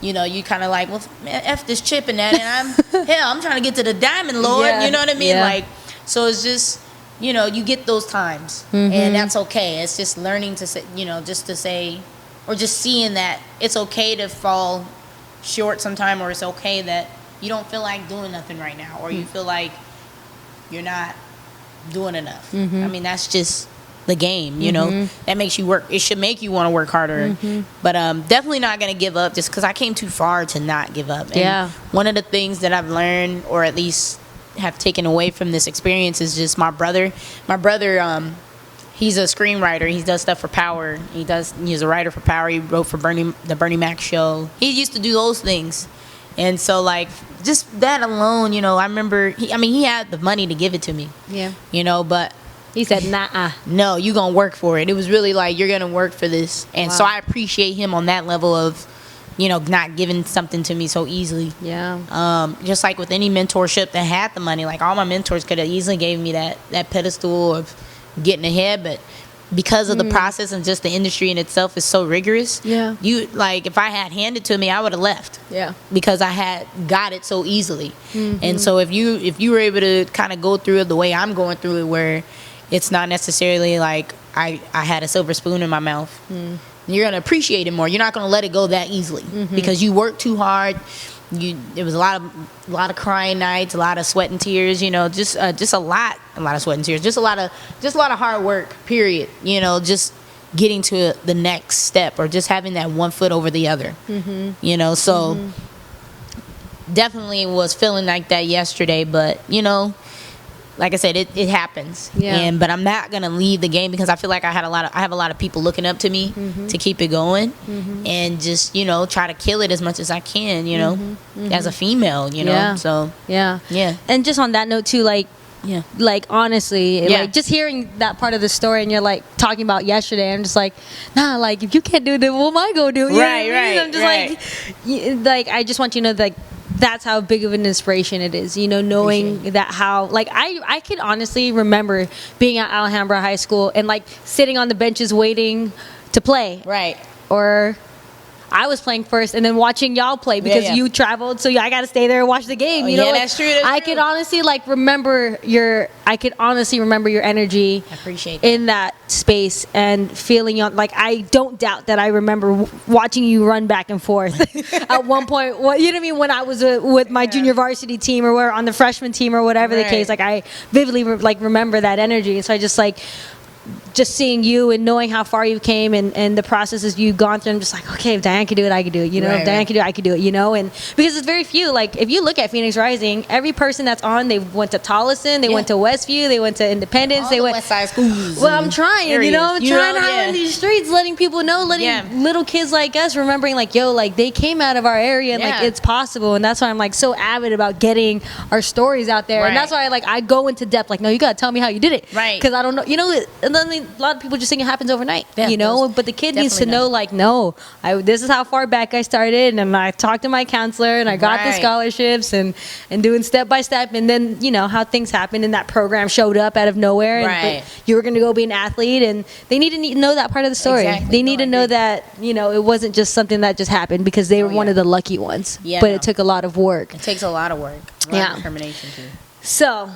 You kind of like, well, man, F this chipping at it. I'm trying to get to the diamond, Lord. You know what I mean? Like, so it's just, you get those times, and that's okay. It's just learning to say, just to say, or just seeing that it's okay to fall short sometime, or it's okay that you don't feel like doing nothing right now, or you feel like you're not doing enough. I mean, that's just the game, that makes you work. It should make you want to work harder. But definitely not going to give up just because I came too far to not give up. And one of the things that I've learned, or at least have taken away from this experience, is just my brother, he's a screenwriter. He does stuff for Power. He's a writer for Power. He wrote for the Bernie Mac show. He used to do those things. And so, like, just that alone, I remember, he had the money to give it to me. But he said, nah. No, you going to work for it. It was really like, you're going to work for this. And so I appreciate him on that level of, not giving something to me so easily. Just like with any mentorship that had the money, like all my mentors could have easily gave me that pedestal of getting ahead, but because of the process and just the industry in itself is so rigorous, if I had handed to me, I would have left, because I had got it so easily. And so if you were able to kind of go through it the way I'm going through it, where it's not necessarily like I had a silver spoon in my mouth, you're gonna appreciate it more. You're not gonna let it go that easily, because you worked too hard. It was a lot of crying nights, a lot of sweat and tears, just a lot of sweat and tears, just a lot of hard work, period. Just getting to the next step, or just having that one foot over the other. So definitely was feeling like that yesterday, but like I said, it happens. But I'm not gonna leave the game, because I feel like I have a lot of people looking up to me to keep it going, and just try to kill it as much as I can. As a female, So And just on that note too, like honestly, like just hearing that part of the story, and you're like talking about yesterday, I'm just like, nah, like if you can't do it, then what am I gonna do? I'm just like I just want you to know, like, that's how big of an inspiration it is, knowing that how, like, I can honestly remember being at Alhambra High School and, like, sitting on the benches waiting to play. Or I was playing first and then watching y'all play because you traveled, so I got to stay there and watch the game. You know, that's true. I could honestly remember your energy. I appreciate that. In that space and feeling I don't doubt that I remember watching you run back and forth at one point. You know what I mean? When I was with my junior varsity team, or we're on the freshman team, or whatever the case. I vividly remember that energy. So I just just seeing you and knowing how far you came and the processes you've gone through, I'm just like, okay, if Dianne could do it, I could do it. You know, if Dianne could do it, I could do it. You know, and because it's very few. Like if you look at Phoenix Rising, every person that's on, they went to Tolleson, they went to Westview, they went to Independence, they went West Side schools. Well, I'm trying. Areas. You know, I'm trying out in these streets, letting people know, little kids like us, remembering like, yo, like they came out of our area and like it's possible. And that's why I'm like so avid about getting our stories out there. And that's why I go into depth. Like, no, you gotta tell me how you did it, right? Because I don't know. You know, and then a lot of people just think it happens overnight. You know, but the kid needs to know, like, no, this is how far back I started, and I talked to my counselor, and I got the scholarships, and doing step by step, and then you know how things happened, and that program showed up out of nowhere, and but you were going to go be an athlete, and they need to know that part of the story. They need to know that it wasn't just something that just happened because they were one of the lucky ones. But it took a lot of work. It takes a lot of work. A lot of determination too. So,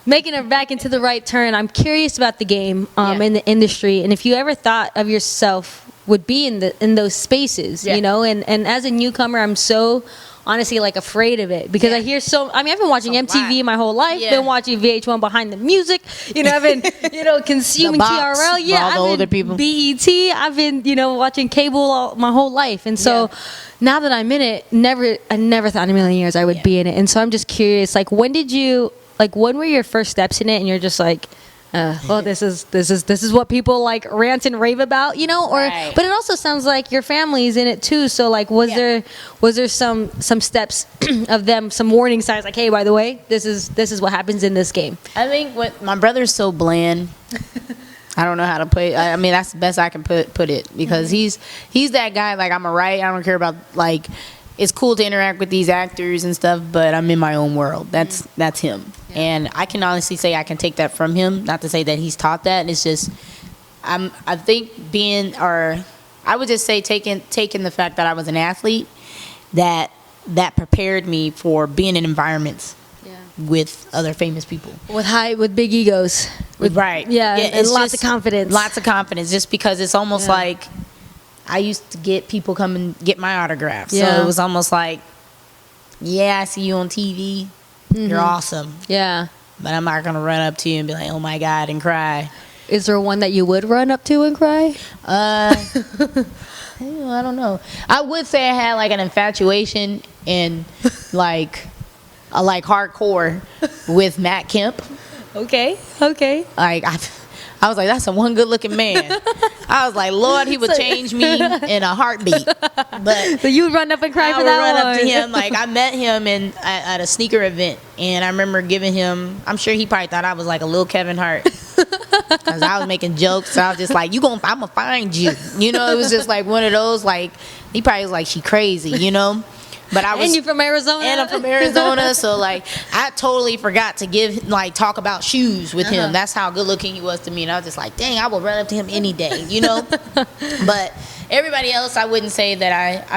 making it back into the right turn, I'm curious about the game in the industry, and if you ever thought of yourself would be in those spaces, you know, and as a newcomer, I'm so honestly like afraid of it because I hear I've been watching MTV my whole life, been watching VH1 Behind the Music, I've been consuming TRL, I've been older people. BET, I've been watching cable my whole life, and so now that I'm in it, I never thought in a million years I would be in it, and so I'm just curious, like when were your first steps in it, and you're just like, well, this is what people like rant and rave about, but it also sounds like your family's in it too. So like, was there some steps of them, some warning signs like, hey, by the way, this is what happens in this game? I think my brother's so bland. I don't know how to put it. I mean, that's the best I can put it because he's that guy. Like I'm I don't care about like. It's cool to interact with these actors and stuff, but I'm in my own world. That's him. Yeah. And I can honestly say I can take that from him. Not to say that he's taught that. It's just, I think I would just say taking the fact that I was an athlete, that prepared me for being in environments with other famous people. With big egos. Right. Yeah, and lots of confidence. Lots of confidence, just because it's almost like, I used to get people come and get my autographs. So it was almost like, I see you on TV. You're awesome. Yeah. But I'm not going to run up to you and be like, oh my God, and cry. Is there one that you would run up to and cry? I don't know. I would say I had like an infatuation and like hardcore with Matt Kemp. Okay. Like I was like, that's a one good looking man. I was like, Lord, he would change me in a heartbeat. But so you would run up and cry for that one? I would run up to him. Like I met him at a sneaker event, and I remember giving him. I'm sure he probably thought I was like a little Kevin Hart because I was making jokes. So I was just like, I'm gonna find you. It was just like one of those. Like he probably was like, she crazy, But I was, and you from Arizona? And I'm from Arizona, so like I totally forgot to talk about shoes with him. That's how good looking he was to me, and I was just like, dang, I will run up to him any day, But everybody else, I wouldn't say that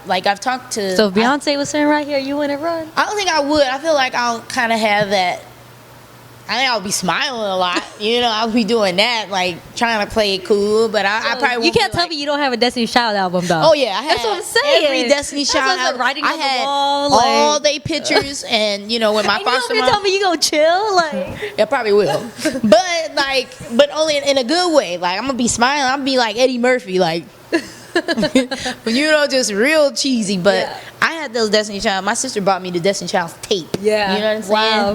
I've talked to. So if Beyonce was sitting right here, you wouldn't run? I don't think I would. I feel like I'll kind of have that. I think I'll be smiling a lot. I'll be doing that, like trying to play it cool. But I probably won't. You can't tell me you don't have a Destiny's Child album, though. Oh yeah, I had that's what I'm saying. Every Destiny's Child album. Writing I on had the wall, all day pictures, and when my foster mom. Tell me you gonna chill, like. Yeah, probably will. but only in a good way. Like I'm gonna be smiling. I'm gonna be like Eddie Murphy, like. Just real cheesy, but I had those Destiny Child. My sister bought me the Destiny Child's tape. Yeah, you know what I'm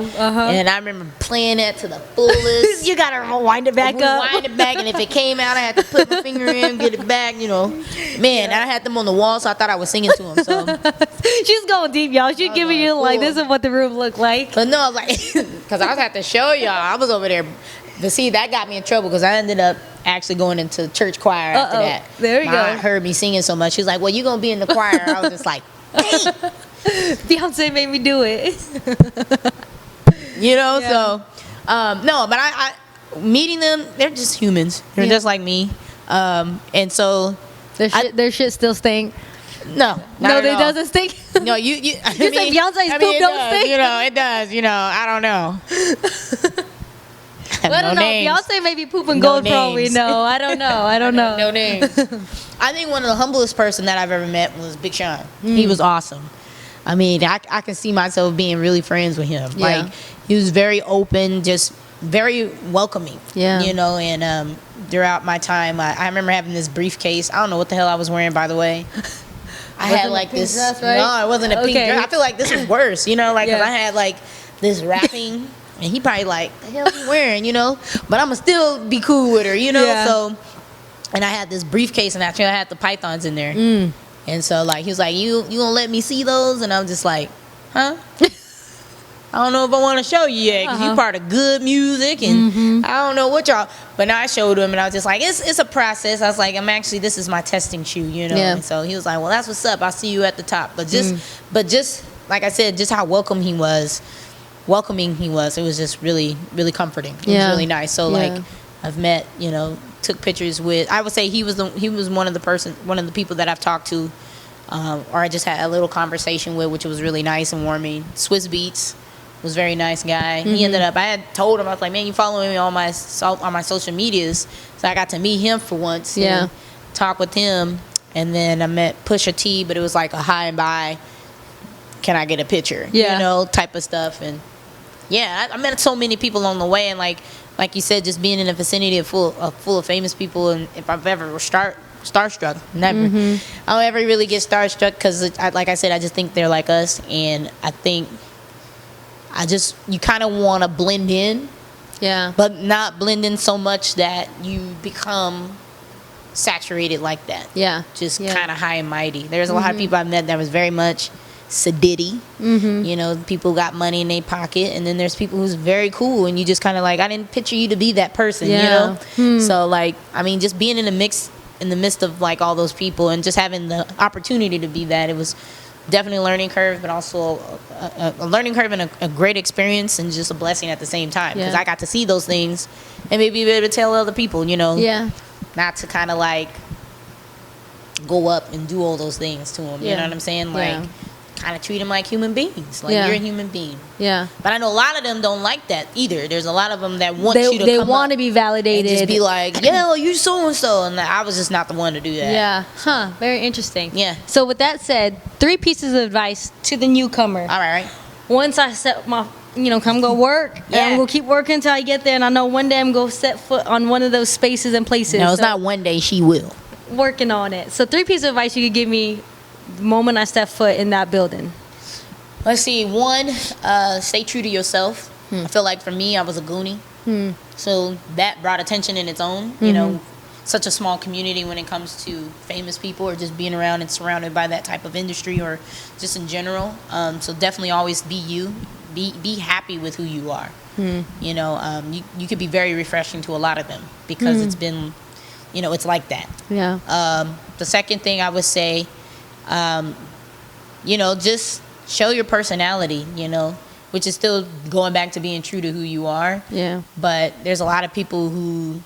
saying? Wow. And I remember playing that to the fullest. You gotta rewind it back up. Rewind it back, and if it came out, I had to put my finger in, get it back. Man, I had them on the wall, so I thought I was singing to them. So she's going deep, y'all. She's giving you like, this is what the room looked like. But no, I was like, because I was have to show y'all. I was over there. But see, that got me in trouble because I ended up actually going into church choir after that. There you go. My aunt heard me singing so much. She was like, well, you going to be in the choir. I was just like, hey. Beyonce made me do it. So, no, but I meeting them, they're just humans. They're just like me. And so. Their shit still stink. No, they doesn't stink. No, you said Beyonce's poop don't stink. It does. I don't know. Well, I don't know. Beyonce may be pooping gold for all we know. I don't know. No names. I think one of the humblest person that I've ever met was Big Sean. He was awesome. I mean, I can see myself being really friends with him. Yeah. Like, he was very open, just very welcoming. Yeah. You know, and throughout my time, I remember having this briefcase. I don't know what the hell I was wearing, by the way. I had like this. Dress, right? No, it wasn't a pink dress. I feel like this was worse. You know, like because I had like this wrapping, and he probably like, the hell you wearing? You know, but I'ma still be cool with her. You know, so. And I had this briefcase, and actually I had the pythons in there. And so, like, he was like, you gonna let me see those? And I'm just like, huh? I don't know if I want to show you yet, because you part of good music, and I don't know what y'all. But now I showed him, and I was just like, it's a process. I was like, this is my testing shoe, you know? And so he was like, well, that's what's up. I'll see you at the top. But just like I said, just how welcoming he was, it was just really, really comforting. It was really nice. So, like, I've met, you know, took pictures with. I would say he was one of the people that I've talked to, or I just had a little conversation with, which was really nice and warming. Swiss Beats was a very nice guy. He ended up. I had told him, I was like, man, you following me on my social medias, so I got to meet him for once. And talk with him, and then I met Pusha T, but it was like a hi and bye. Can I get a picture? You know, type of stuff. And I met so many people along the way, and like you said, just being in a vicinity full of famous people, and if I've ever starstruck, never. I don't ever really get starstruck because, like I said, I just think they're like us, and I think you kind of want to blend in, but not blend in so much that you become saturated like that. Just kind of high and mighty. There's a lot of people I've met that was very much sedity. You know, people got money in their pocket, and then there's people who's very cool, and you just kind of like, I didn't picture you to be that person. You know, so like, I mean, just being in the midst of like all those people, and just having the opportunity to be that, it was definitely a learning curve, but also a learning curve and a great experience, and just a blessing at the same time, because I got to see those things and maybe be able to tell other people, you know, not to kind of like go up and do all those things to them. You know what I'm saying? Like, kind of treat them like human beings. Like, you're a human being. But I know a lot of them don't like that either. There's a lot of them that want you to they come want to be validated. and just be like, yeah, well, you so-and-so. And I was just not the one to do that. Very interesting. So with that said, 3 pieces of advice to the newcomer. All right. Once I set my, come go work, and I'm going to keep working until I get there, and I know one day I'm going to set foot on one of those spaces and places. No, it's not one day. She will. Working on it. So 3 pieces of advice you could give me the moment I step foot in that building. Let's see. 1, stay true to yourself. I feel like for me, I was a goonie. So that brought attention in its own. You know, such a small community when it comes to famous people, or just being around and surrounded by that type of industry, or just in general. So definitely always be you. Be happy with who you are. You know, you could be very refreshing to a lot of them, because it's been, you know, it's like that. The second thing I would say, you know, just show your personality, you know, which is still going back to being true to who you are. But there's a lot of people who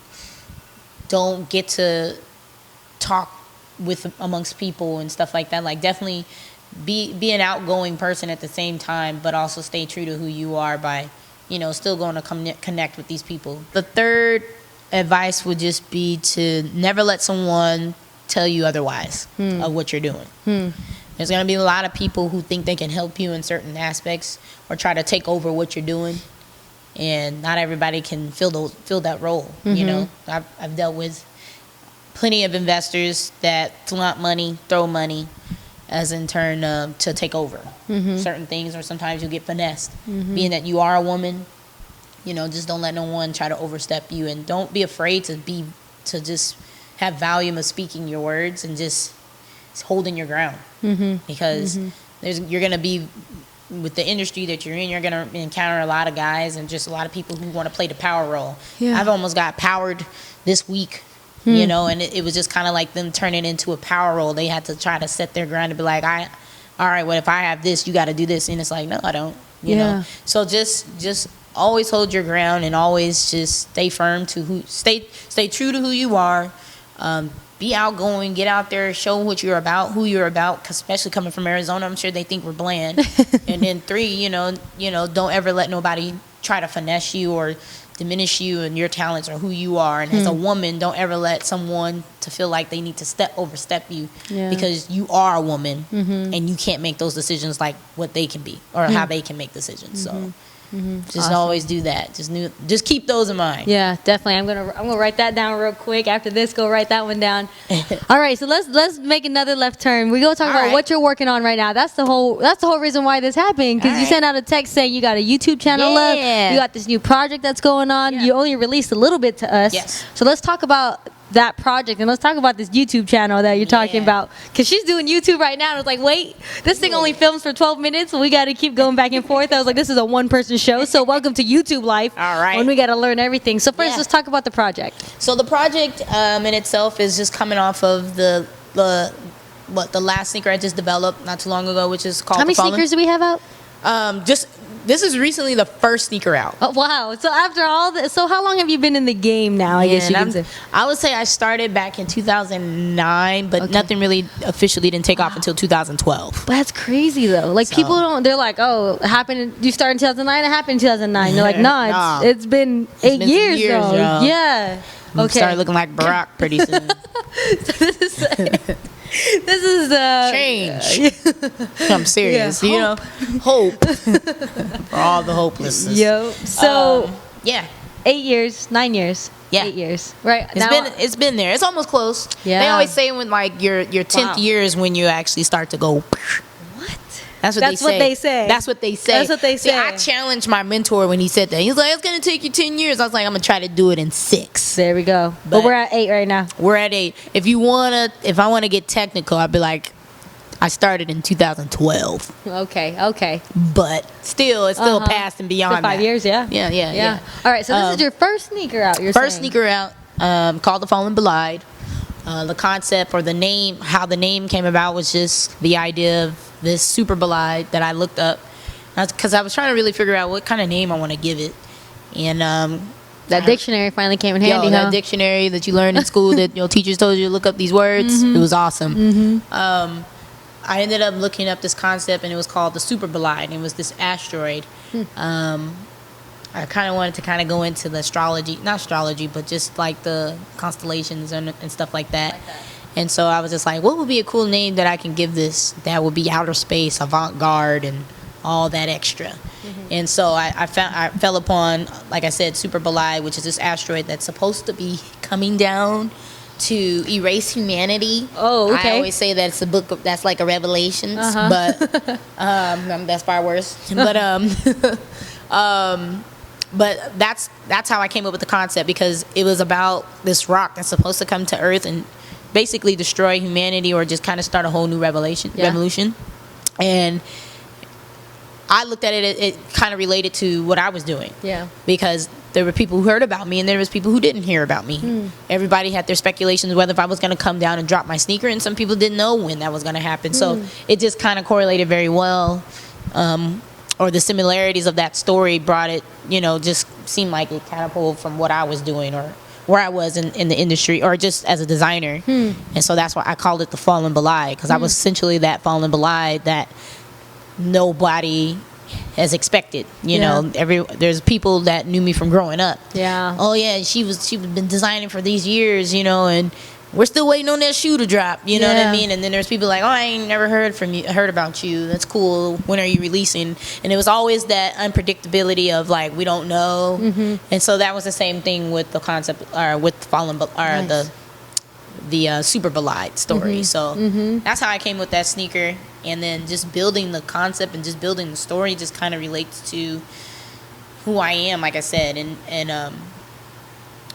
don't get to talk amongst people and stuff like that. Like, definitely be an outgoing person at the same time, but also stay true to who you are by, you know, still going to connect with these people. The third advice would just be to never let someone tell you otherwise of what you're doing. There's going to be a lot of people who think they can help you in certain aspects, or try to take over what you're doing, and not everybody can fill that role. You know, I've dealt with plenty of investors that flaunt money, throw money, as in turn to take over certain things, or sometimes you get finessed. Being that you are a woman, you know, just don't let no one try to overstep you, and don't be afraid to just have volume of speaking your words, and just holding your ground. Because you're going to be, with the industry that you're in, you're going to encounter a lot of guys, and just a lot of people who want to play the power role. I've almost got powered this week, you know, and it was just kind of like them turning into a power role. They had to try to set their ground to be like, all right, well, if I have this, you got to do this. And it's like, no, I don't, you know. So just always hold your ground, and always just stay firm to stay true to who you are. Be outgoing, get out there, show what you're about, who you're about, 'cause especially coming from Arizona, I'm sure they think we're bland. And then 3, you know, don't ever let nobody try to finesse you or diminish you and your talents or who you are. And as a woman, don't ever let someone to feel like they need to overstep you, because you are a woman, and you can't make those decisions like what they can be, or how they can make decisions. So Just Awesome. always do that. Just keep those in mind. Yeah, definitely. I'm gonna write that down real quick. After this, go write that one down. All right, so let's make another left turn. We go talk about what you're working on right now. That's the whole reason why this happened, because you sent out a text saying you got a YouTube channel up. You got this new project that's going on. You only released a little bit to us. Yes. So let's talk about that project, and let's talk about this YouTube channel that you're talking about, because she's doing YouTube right now, and it's like, wait, this thing only films for 12 minutes, so we got to keep going back and forth. I was like, this is a one-person show, so welcome to YouTube life. All right. When we got to learn everything. So first, let's talk about the project. So the project in itself is just coming off of the last sneaker I just developed not too long ago, which is called How many sneakers do we have out? This is recently the first sneaker out. Oh, wow. So after all this, so how long have you been in the game now, I guess you can say? I would say I started back in 2009, but nothing really officially didn't take off until 2012. But that's crazy, though. Like, people don't, they're like, oh, it happened, you started in 2009, it happened in 2009. They're like, nah, it's been 8 years, though. Yo. Yeah. Okay. Start looking like Barack pretty soon. So this is change. I'm serious. Yeah, you know, hope for all the hopelessness. Yo. So 8 years, 9 years. Yeah, 8 years. Right. It's been there. It's almost close. Yeah. They always say when like your 10th year is when you actually start to go. That's what they say. That's what they say. That's what they say. See, I challenged my mentor when he said that. He was like, it's going to take you 10 years. I was like, I'm going to try to do it in 6. There we go. But we're at 8 right now. We're at 8. If I want to get technical, I'd be like, I started in 2012. Okay. But still, it's still past and beyond for 5 years, yeah. Yeah. All right, so this is your first sneaker out, you're First saying? sneaker out, called the Fallen Bolide. The concept or the name, how the name came about was just the idea of this super Bolide that I looked up. Because I was trying to really figure out what kind of name I want to give it. And that dictionary finally came in handy, that dictionary that you learned in school that your teachers told you to look up these words, it was awesome. I ended up looking up this concept, and it was called the super Bolide, and it was this asteroid. I kind of wanted to go into the not astrology, but just like the constellations and stuff like that. And so I was just like, what would be a cool name that I can give this that would be outer space, avant-garde, and all that extra? And so I fell upon, like I said, Super Bolide, which is this asteroid that's supposed to be coming down to erase humanity. Oh, okay. I always say that it's a book that's like a Revelations, but that's far worse. But that's how I came up with the concept, because it was about this rock that's supposed to come to Earth and basically destroy humanity, or just kind of start a whole new revolution. And I looked at it kind of related to what I was doing. Yeah. Because there were people who heard about me, and there was people who didn't hear about me. Everybody had their speculations whether if I was going to come down and drop my sneaker, and some people didn't know when that was going to happen. So it just kind of correlated very well. Or the similarities of that story brought it, just seemed like it catapulted from what I was doing or where I was in the industry, or just as a designer. And so that's why I called it the Fallen Bolide, because I was essentially that Fallen Bolide that nobody has expected. There's people that knew me from growing up. Yeah. Oh yeah, she's been designing for these years, and we're still waiting on that shoe to drop. You know what I mean? And then there's people like, oh, I ain't never heard about you. That's cool. When are you releasing? And it was always that unpredictability of like, we don't know. And so that was the same thing with the concept, or with Fallen, or the Super Bolide story. So that's how I came with that sneaker. And then just building the concept and just building the story just kind of relates to who I am, like I said, and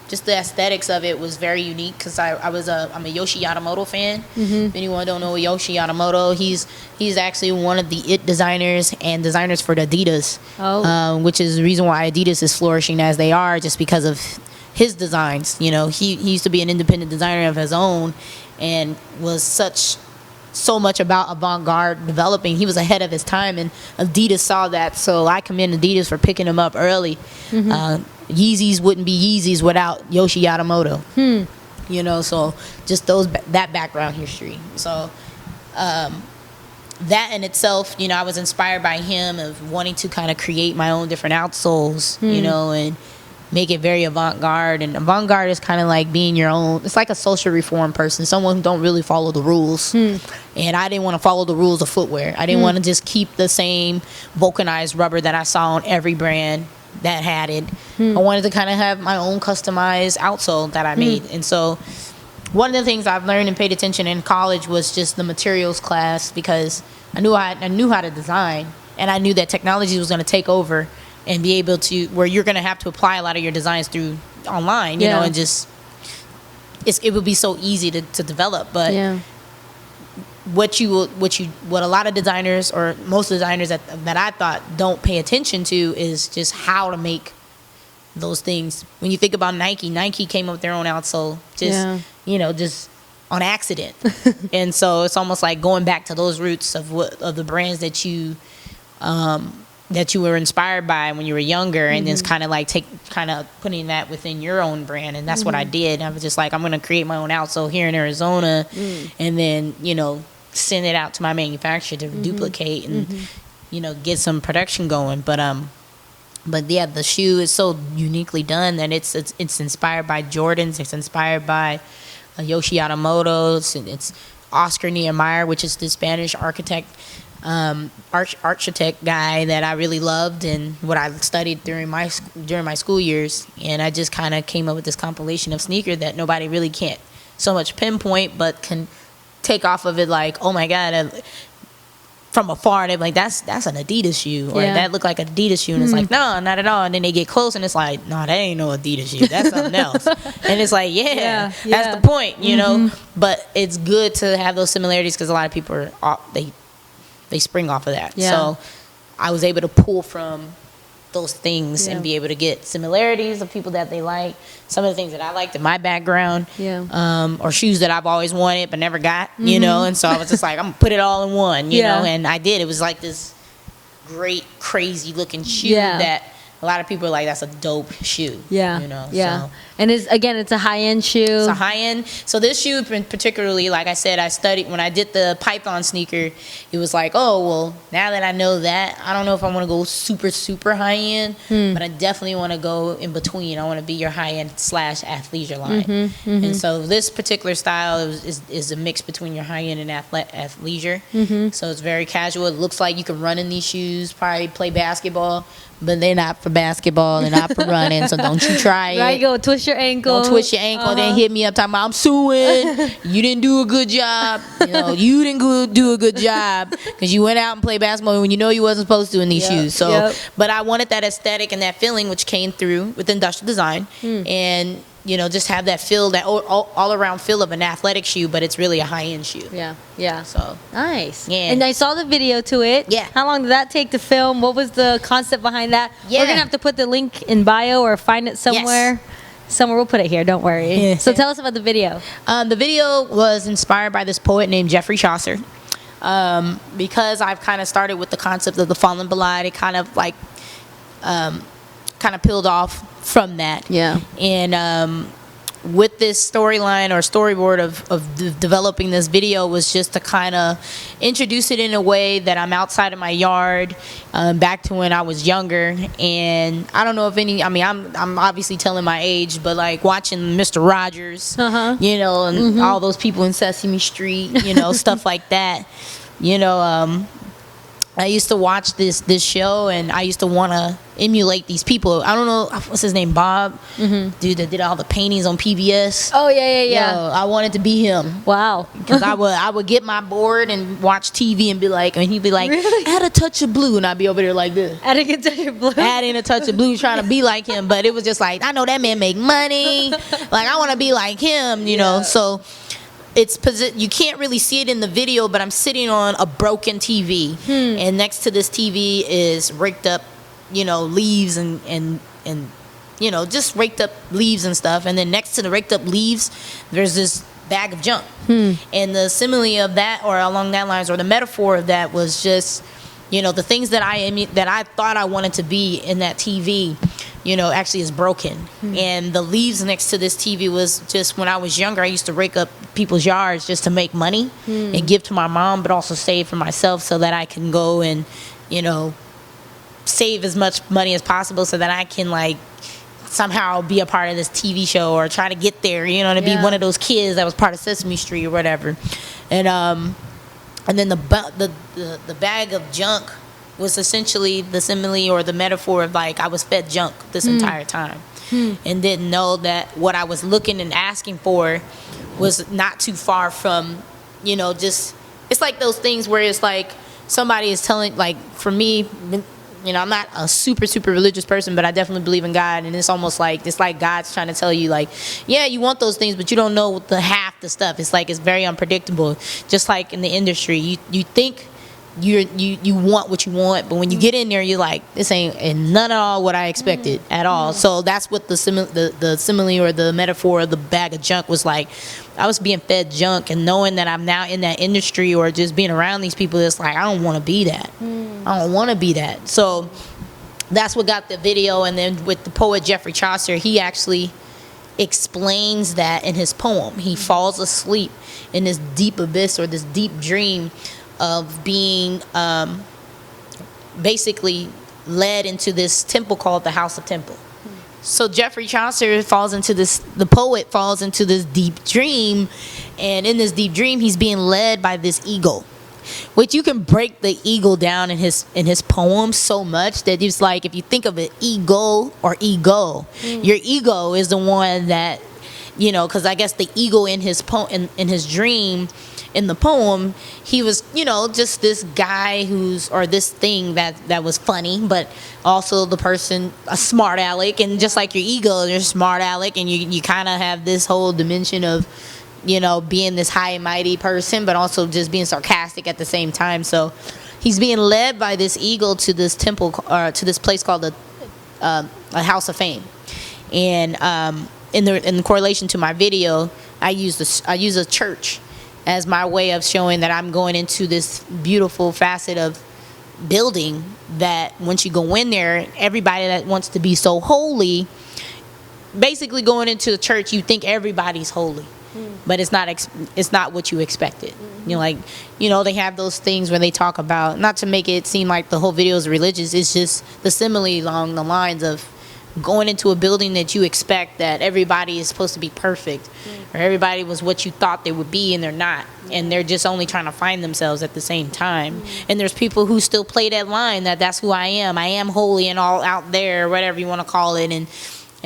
just the aesthetics of it was very unique, because I'm a Yoshi Yamamoto fan. If anyone don't know Yoshi Yamamoto, he's actually one of the IT designers and designers for the Adidas, which is the reason why Adidas is flourishing as they are, just because of his designs. He used to be an independent designer of his own, and was so much about avant-garde developing. He was ahead of his time, and Adidas saw that, so I commend Adidas for picking him up early. Yeezys wouldn't be Yeezys without Yoshi Yamamoto. So just that background history. So that in itself, I was inspired by him, of wanting to kind of create my own different outsoles, and make it very avant-garde. And avant-garde is kind of like being your own. It's like a social reform person, someone who don't really follow the rules. And I didn't want to follow the rules of footwear. I didn't want to just keep the same vulcanized rubber that I saw on every brand that had it. I wanted to kind of have my own customized outsole that I made. And so one of the things I've learned and paid attention in college was just the materials class, because I knew how to design, and I knew that technology was going to take over and be able to, where you're going to have to apply a lot of your designs through online, you know, and just, it would be so easy to develop. But what a lot of designers, or most designers that I thought don't pay attention to, is just how to make those things. When you think about Nike came up with their own outsole, just on accident. And so it's almost like going back to those roots of the brands that you were inspired by when you were younger, and then kind of putting that within your own brand. And that's what I did. I was just like, I'm going to create my own outsole here in Arizona, and then, you know, send it out to my manufacturer to duplicate and, you know, get some production going. But yeah, the shoe is so uniquely done that it's inspired by Jordans. It's inspired by Yoshi Hashimoto's, and it's Oscar Niemeyer, which is the Spanish architect guy that I really loved and what I studied during my school years. And I just kind of came up with this compilation of sneaker that nobody really can't so much pinpoint, but can take off of it like, oh my God, from afar, they're like, that's an Adidas shoe, or that looked like an Adidas shoe, and it's like, no, not at all. And then they get close, and it's like, no, that ain't no Adidas shoe, that's something else. And it's like, that's the point, you know. But it's good to have those similarities, because a lot of people they spring off of that. So I was able to pull from those things and be able to get similarities of people that they like, some of the things that I liked in my background, or shoes that I've always wanted but never got, you know. And so I was just like, I'm gonna put it all in one, you know. And I did. It was like this great, crazy looking shoe that a lot of people are like, that's a dope shoe. You know. So. And it's a high-end shoe. It's a high-end. So this shoe particularly, like I said, I studied when I did the Python sneaker. It was like, oh, well, now that I know that, I don't know if I want to go super, super high-end, but I definitely want to go in between. I want to be your high-end / athleisure line. And so this particular style is a mix between your high-end and athleisure. So it's very casual. It looks like you can run in these shoes, probably play basketball, but they're not for basketball. They're not for running, so don't you try it. Right, go twist your ankle. Don't twist your ankle. Then hit me up talking about, I'm suing. You didn't do a good job. You know, you didn't do a good job because you went out and played basketball when you know you wasn't supposed to in these shoes. So, but I wanted that aesthetic and that feeling, which came through with industrial design, and you know, just have that feel, that all around feel of an athletic shoe, but it's really a high end shoe. So nice. And I saw the video to it. How long did that take to film? What was the concept behind that? We're gonna have to put the link in bio or find it somewhere. Somewhere, we'll put it here, don't worry. So tell us about the video. The video was inspired by this poet named Geoffrey Chaucer. Because I've kind of started with the concept of the fallen Bolide, it kind of like peeled off from that. And with this storyline or storyboard of developing this video was just to kind of introduce it in a way that I'm outside of my yard, back to when I was younger. And I don't know if I'm obviously telling my age, but like watching Mr. Rogers, you know, and all those people in Sesame Street, you know, stuff like that. You know, I used to watch this show, and I used to want to emulate these people. I don't know, what's his name, Bob? Dude that did all the paintings on PBS. Oh, yeah. Yo, I wanted to be him. Wow. Because I would get my board and watch TV and be like, and he'd be like, really? Add a touch of blue, and I'd be over there like this. Adding a touch of blue. Adding a touch of blue, trying to be like him. But it was just like, I know that man make money. Like, I want to be like him, you know. So you can't really see it in the video, but I'm sitting on a broken TV, and next to this TV is raked up, you know, leaves and you know, just raked up leaves and stuff. And then next to the raked up leaves, there's this bag of junk. And the simile of that, or along that lines, or the metaphor of that, was just, you know, the things that I thought I wanted to be in that TV, you know, actually is broken. And the leaves next to this TV was just, when I was younger, I used to rake up people's yards just to make money and give to my mom, but also save for myself so that I can go and, you know, save as much money as possible so that I can, like, somehow be a part of this TV show or try to get there, you know, to be one of those kids that was part of Sesame Street or whatever. And then the bag of junk was essentially the simile or the metaphor of like I was fed junk this entire time and didn't know that what I was looking and asking for was not too far from, you know, just, it's like those things where it's like somebody is telling, like for me, you know, I'm not a super religious person, but I definitely believe in God, and it's almost like, it's like God's trying to tell you, like, yeah, you want those things, but you don't know half the stuff. It's like, it's very unpredictable. Just like in the industry, you think you want what you want, but when you get in there, you're like, this ain't and none at all what I expected at all. So that's what the simile or the metaphor of the bag of junk was like. I was being fed junk, and knowing that I'm now in that industry or just being around these people, it's like I don't want to be that. I don't want to be that. So that's what got the video. And then with the poet Geoffrey Chaucer, he actually explains that in his poem. He falls asleep in this deep abyss or this deep dream of being basically led into this temple called the House of Temple. So Geoffrey Chaucer the poet falls into this deep dream, and in this deep dream he's being led by this eagle, which you can break the eagle down in his poem so much that it's like, if you think of it, ego or ego, your ego is the one that, you know, because I guess the eagle in his in his dream, in the poem, he was, you know, just this guy or this thing that was funny, but also the person, a smart aleck. And just like your ego, you're a smart aleck, and you kind of have this whole dimension of, you know, being this high and mighty person, but also just being sarcastic at the same time. So he's being led by this eagle to this temple, to this place called a House of Fame. And in the correlation to my video, I use a church as my way of showing that I'm going into this beautiful facet of building that once you go in there, everybody that wants to be so holy, basically going into the church, you think everybody's holy, but it's not what you expected. You know, like, you know, they have those things where they talk about, not to make it seem like the whole video is religious, it's just the simile along the lines of going into a building that you expect that everybody is supposed to be perfect, or everybody was what you thought they would be, and they're not, and they're just only trying to find themselves at the same time. And there's people who still play that line that that's who I am holy and all out there, whatever you want to call it, and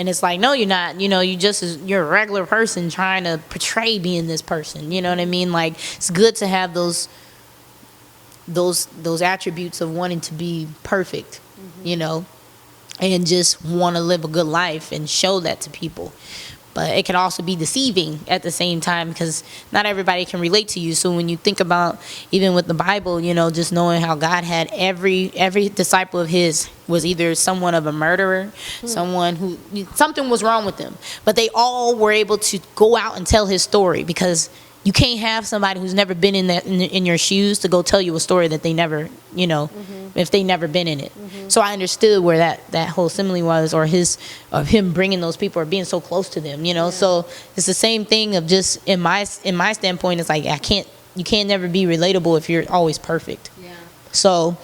it's like, no, you're not. You know, you're a regular person trying to portray being this person. You know what I mean? Like, it's good to have those attributes of wanting to be perfect, you know, and just want to live a good life and show that to people. But it can also be deceiving at the same time, because not everybody can relate to you. So when you think about, even with the Bible, you know, just knowing how God had every disciple of his was either someone of a murderer, someone who, something was wrong with them, but they all were able to go out and tell his story, because you can't have somebody who's never been in your shoes to go tell you a story that they never, you know, if they never been in it. So I understood where that whole simile was, or of him bringing those people or being so close to them, you know. So it's the same thing of just in my standpoint, it's like you can't never be relatable if you're always perfect. Yeah. So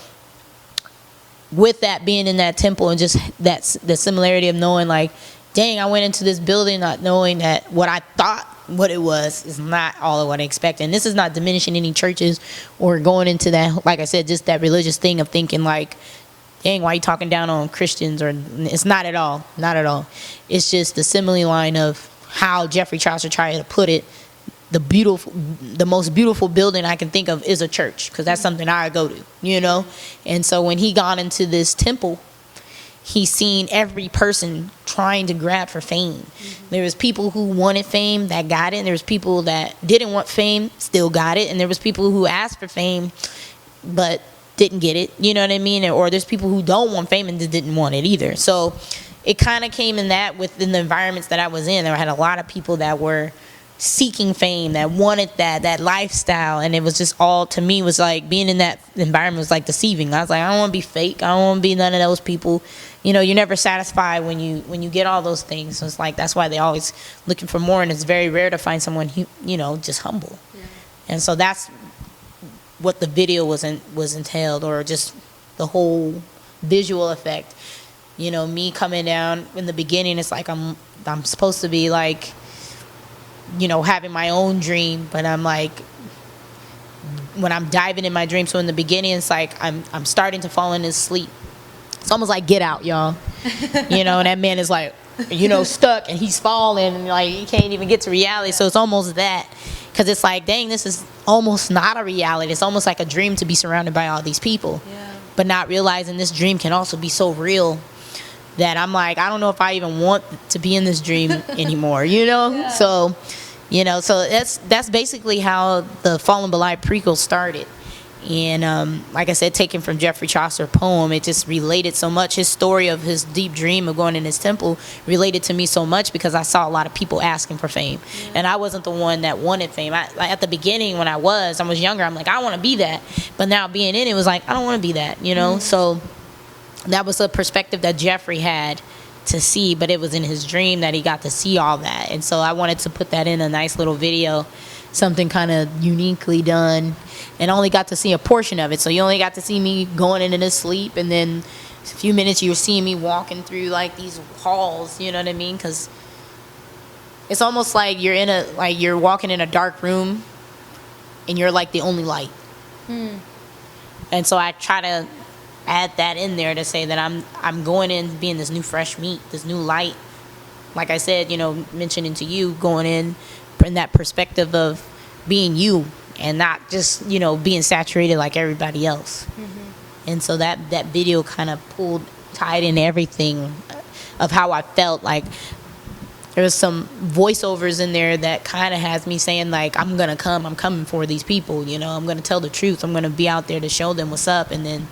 with that being in that temple, and just the similarity of knowing, like, dang, I went into this building not knowing that what I thought what it was is not all of what I expected. And this is not diminishing any churches or going into that, like I said, just that religious thing of thinking like, dang, why are you talking down on Christians? Or it's not at all. Not at all. It's just the simile line of how Geoffrey Chaucer tried to put it. The most beautiful building I can think of is a church, because that's something I go to, you know. And so when he got into this temple, he's seen every person trying to grab for fame. There was people who wanted fame that got it, and there was people that didn't want fame, still got it, and there was people who asked for fame but didn't get it, you know what I mean? Or there's people who don't want fame and didn't want it either. So it kind of came in that within the environments that I was in. There had a lot of people that were seeking fame, that wanted that lifestyle, and it was just all, to me, was like being in that environment was like deceiving. I was like, I don't want to be fake. I don't want to be none of those people. You know, you're never satisfied when you get all those things. So it's like, that's why they always looking for more, and it's very rare to find someone who, you know, just humble. Yeah. And so that's what the video was entailed, or just the whole visual effect. You know, me coming down in the beginning, it's like I'm supposed to be like, you know, having my own dream, but I'm like, when I'm diving in my dream, so in the beginning, it's like I'm starting to fall into sleep. It's almost like Get Out, y'all. You know, and that man is like, you know, stuck, and he's falling, and like he can't even get to reality. So it's almost that, because it's like, dang, this is almost not a reality. It's almost like a dream to be surrounded by all these people, but not realizing this dream can also be so real that I'm like, I don't know if I even want to be in this dream anymore, you know? So, you know, so that's basically how the Fallen Bolide prequel started. And like I said, taken from Geoffrey Chaucer's poem, it just related so much. His story of his deep dream of going in his temple related to me so much because I saw a lot of people asking for fame. And I wasn't the one that wanted fame. At the beginning when I was younger, I'm like, I want to be that. But now being in it was like, I don't want to be that, you know? So that was a perspective that Geoffrey had to see, but it was in his dream that he got to see all that. And so I wanted to put that in a nice little video, something kind of uniquely done, and only got to see a portion of it. So you only got to see me going into this sleep, and then a few minutes you were seeing me walking through like these halls, you know what I mean? Because it's almost like you're walking in a dark room and you're like the only light. And so I try to add that in there to say that I'm going in being this new fresh meat, this new light. Like I said, you know, mentioning to you, going in that perspective of being you and not just, you know, being saturated like everybody else. And so that video kind of tied in everything of how I felt. Like there was some voiceovers in there that kind of has me saying like, I'm coming for these people, you know, I'm going to tell the truth. I'm going to be out there to show them what's up. And then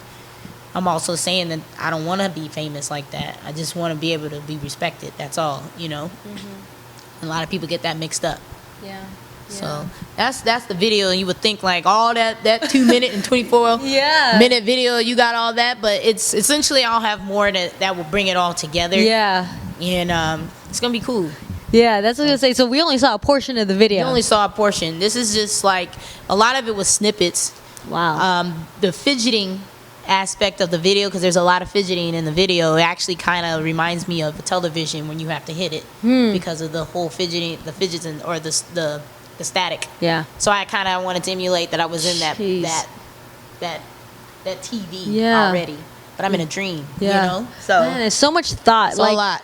I'm also saying that I don't want to be famous like that. I just want to be able to be respected. That's all, you know. A lot of people get that mixed up. So that's the video, and you would think like all that 2 minute and 24 minute video, you got all that, but it's essentially I'll have more that will bring it all together. And it's gonna be cool. That's what I was gonna say. So we only saw a portion of the video. We only saw a portion. This is just like a lot of it was snippets. Wow. The fidgeting aspect of the video, because there's a lot of fidgeting in the video, it actually kind of reminds me of a television when you have to hit it because of the whole fidgeting, the fidgets or the static. So I kind of wanted to emulate that I was in that TV already, but I'm in a dream. You know, so man, there's so much thought. It's like a lot.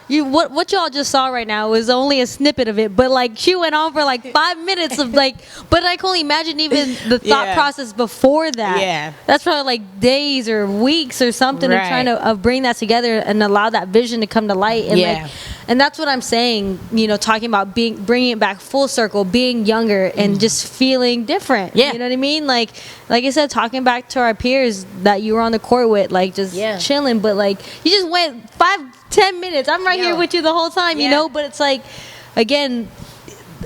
What y'all just saw right now was only a snippet of it, but like she went on for like 5 minutes of like. But I can only imagine even the thought process before that. That's probably like days or weeks or something of trying to bring that together and allow that vision to come to light. And like, and that's what I'm saying. You know, talking about bringing it back full circle, being younger and just feeling different. You know what I mean? Like I said, talking back to our peers that you were on the court with, like just chilling, but like you just went 5-10 minutes. I'm right here with you the whole time, you know. But it's like, again,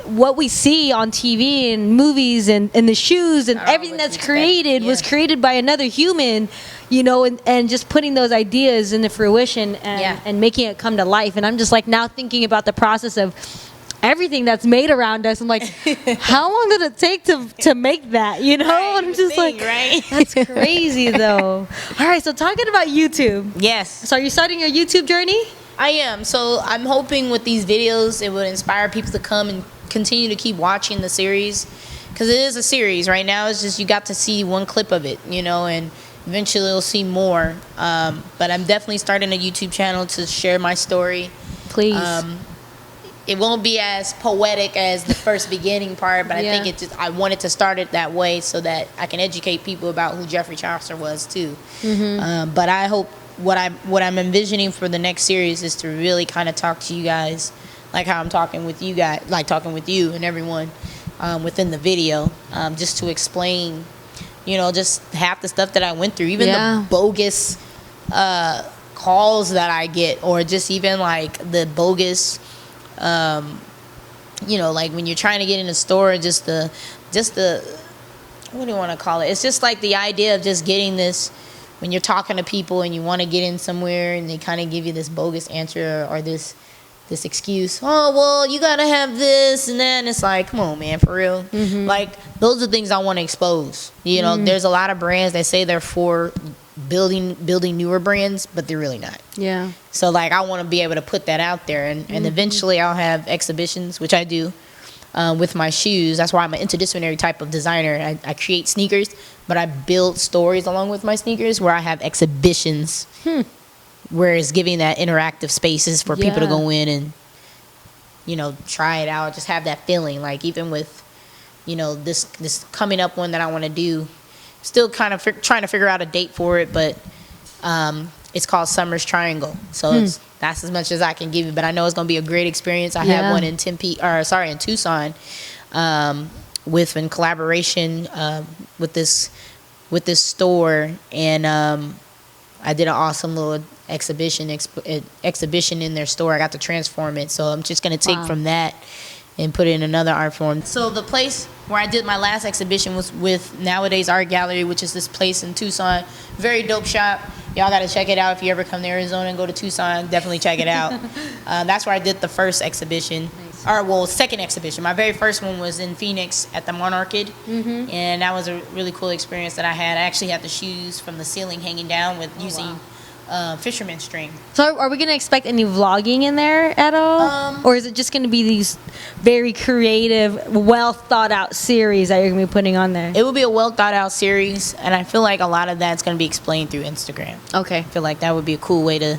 what we see on TV and movies and the shoes and everything that's created was created by another human, you know, and just putting those ideas into fruition and making it come to life. And I'm just like now thinking about the process of everything that's made around us. I'm like, how long did it take to make that, you know? And I'm just that's crazy though. All right, so talking about YouTube. So are you starting your YouTube journey? I am. So I'm hoping with these videos it would inspire people to come and continue to keep watching the series, because it is a series. Right now it's just you got to see one clip of it, you know, and eventually you'll see more. But I'm definitely starting a YouTube channel to share my story. Please. It won't be as poetic as the first beginning part, but I think I wanted to start it that way so that I can educate people about who Geoffrey Chaucer was too. But I hope what I'm envisioning for the next series is to really kind of talk to you guys like how I'm talking with you guys, like talking with you and everyone within the video, just to explain, you know, just half the stuff that I went through, even the bogus calls that I get, or just even like the bogus, you know, like when you're trying to get in a store, just the what do you want to call it? It's just like the idea of just getting this, when you're talking to people and you want to get in somewhere and they kind of give you this bogus answer or this excuse. Oh, well, you got to have this and that. And it's like, come on, man, for real. Like, those are things I want to expose. You know, there's a lot of brands that say they're for building newer brands, but they're really not. Yeah. So like I want to be able to put that out there, and eventually I'll have exhibitions, which I do with my shoes. That's why I'm an interdisciplinary type of designer. I create sneakers, but I build stories along with my sneakers where I have exhibitions where it's giving that interactive spaces for people to go in and, you know, try it out, just have that feeling. Like even with, you know, this coming up one that I want to do, still kind of trying to figure out a date for it, but it's called Summer's Triangle. So that's as much as I can give you, but I know it's going to be a great experience. I have one in in Tucson, in collaboration with this store, and I did an awesome little exhibition in their store. I got to transform it, so I'm just going to take from that and put it in another art form. So the place where I did my last exhibition was with Nowadays Art Gallery, which is this place in Tucson. Very dope shop. Y'all got to check it out if you ever come to Arizona and go to Tucson. Definitely check it out. That's where I did the first exhibition. Second exhibition. My very first one was in Phoenix at the Monarchid, and that was a really cool experience that I had. I actually had the shoes from the ceiling hanging down with using fisherman string. So are we going to expect any vlogging in there at all? Or is it just going to be these very creative, well thought out series that you're going to be putting on there? It will be a well thought out series, and I feel like a lot of that's going to be explained through Instagram. Okay. I feel like that would be a cool way to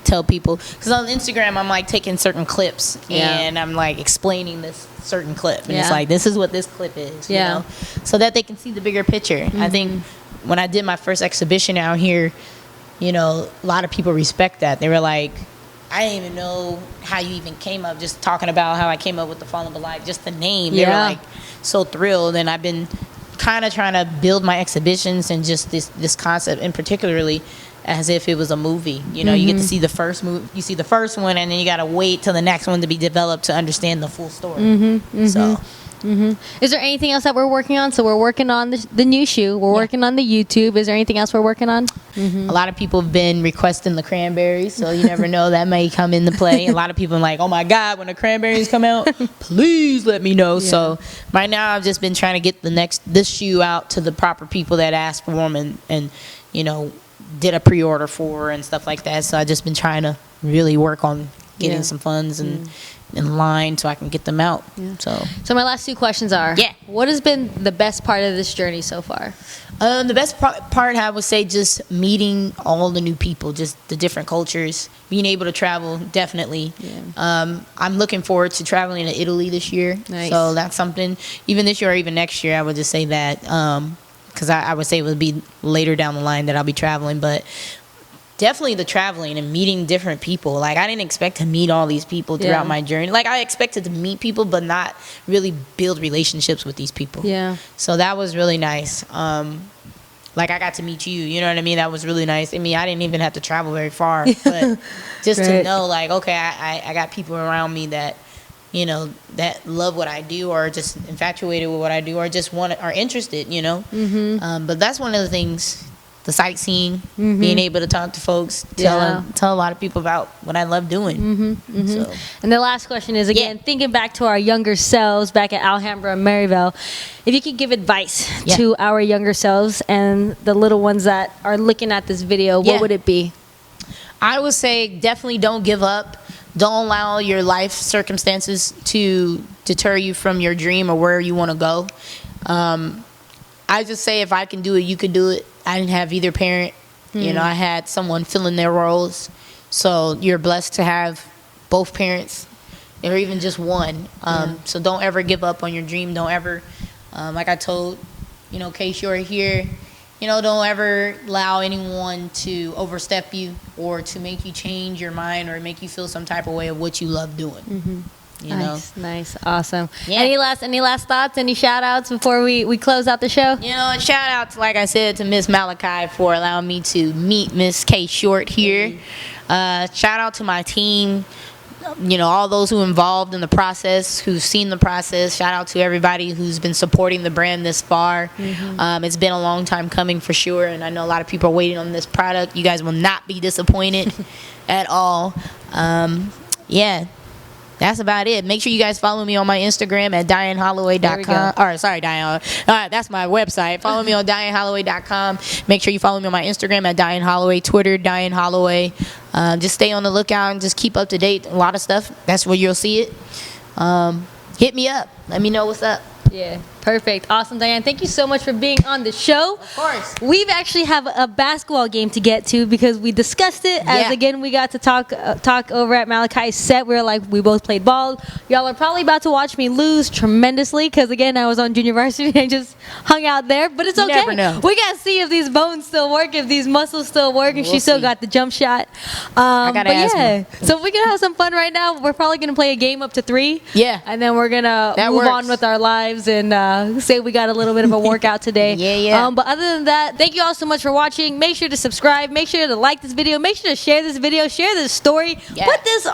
tell people, because on Instagram I'm like taking certain clips and I'm like explaining this certain clip, and it's like, this is what this clip is, you know, so that they can see the bigger picture. I think when I did my first exhibition out here, you know, a lot of people respect that. They were like, I didn't even know how you even came up, just talking about how I came up with the Fallen Bolide, just the name. They were like so thrilled, and I've been kind of trying to build my exhibitions and just this concept, and particularly as if it was a movie. You know, you get to see the first movie, you see the first one, and then you got to wait till the next one to be developed to understand the full story. So. Is there anything else that we're working on? So we're working on the new shoe. We're working on the YouTube. Is there anything else we're working on? A lot of people have been requesting the cranberries, so you never know, that may come into play. A lot of people are like, oh my God, when the cranberries come out, please let me know. So right now I've just been trying to get this shoe out to the proper people that asked for them and you know, did a pre-order for and stuff like that. So I've just been trying to really work on getting some funds and in line so I can get them out. So my last two questions are, what has been the best part of this journey so far? The best part, I would say, just meeting all the new people, just the different cultures, being able to travel, definitely. I'm looking forward to traveling to Italy this year. So that's something, even this year or even next year, I would just say that, because I would say it would be later down the line that I'll be traveling, but definitely the traveling and meeting different people. Like, I didn't expect to meet all these people throughout my journey. Like, I expected to meet people, but not really build relationships with these people. So that was really nice. Like, I got to meet you, you know what I mean? That was really nice. I mean, I didn't even have to travel very far, but just to know, like, okay, I got people around me that, you know, that love what I do, or just infatuated with what I do, or just are interested, you know? But that's one of the things, the sightseeing, being able to talk to folks, tell a lot of people about what I love doing. So. And the last question is, again, thinking back to our younger selves back at Alhambra and Maryville, if you could give advice to our younger selves and the little ones that are looking at this video, what would it be? I would say definitely don't give up. Don't allow your life circumstances to deter you from your dream or where you want to go. I just say, if I can do it, you can do it. I didn't have either parent. You know, I had someone filling their roles. So you're blessed to have both parents, or even just one. So don't ever give up on your dream. Don't ever, like I told, you know, K.Short here, you know, don't ever allow anyone to overstep you or to make you change your mind or make you feel some type of way of what you love doing. You know? Nice, awesome. Any last thoughts? Any shout outs before we close out the show? You know, shout out to, like I said, to Miss Malachi for allowing me to meet Miss K.Short here. Shout out to my team, you know, all those who involved in the process, who've seen the process. Shout out to everybody who's been supporting the brand this far. It's been a long time coming for sure, and I know a lot of people are waiting on this product. You guys will not be disappointed at all. that's about it. Make sure you guys follow me on my Instagram at DianneHalloway.com. Or sorry, Diane. That's my website. Follow me on DianneHalloway.com. Make sure you follow me on my Instagram at Dianne Halloway, Twitter Dianne Halloway. Just stay on the lookout and just keep up to date. A lot of stuff. That's where you'll see it. Hit me up. Let me know what's up. Yeah, perfect. Awesome, Dianne. Thank you so much for being on the show. Of course. We've actually have a basketball game to get to because we discussed it. As again, we got to talk over at Malachi's set. We were like, we both played ball. Y'all are probably about to watch me lose tremendously because again, I was on junior varsity and just hung out there. But it's okay. You never know. We gotta see if these bones still work, if these muscles still work, and she still got the jump shot. I gotta ask her. So we're gonna have some fun right now. We're probably gonna play a game up to 3. Yeah. And then we're gonna move on with our lives and say we got a little bit of a workout today. Yeah. But other than that, thank you all so much for watching. Make sure to subscribe. Make sure to like this video. Make sure to share this video. Share this story. Yeah. Put this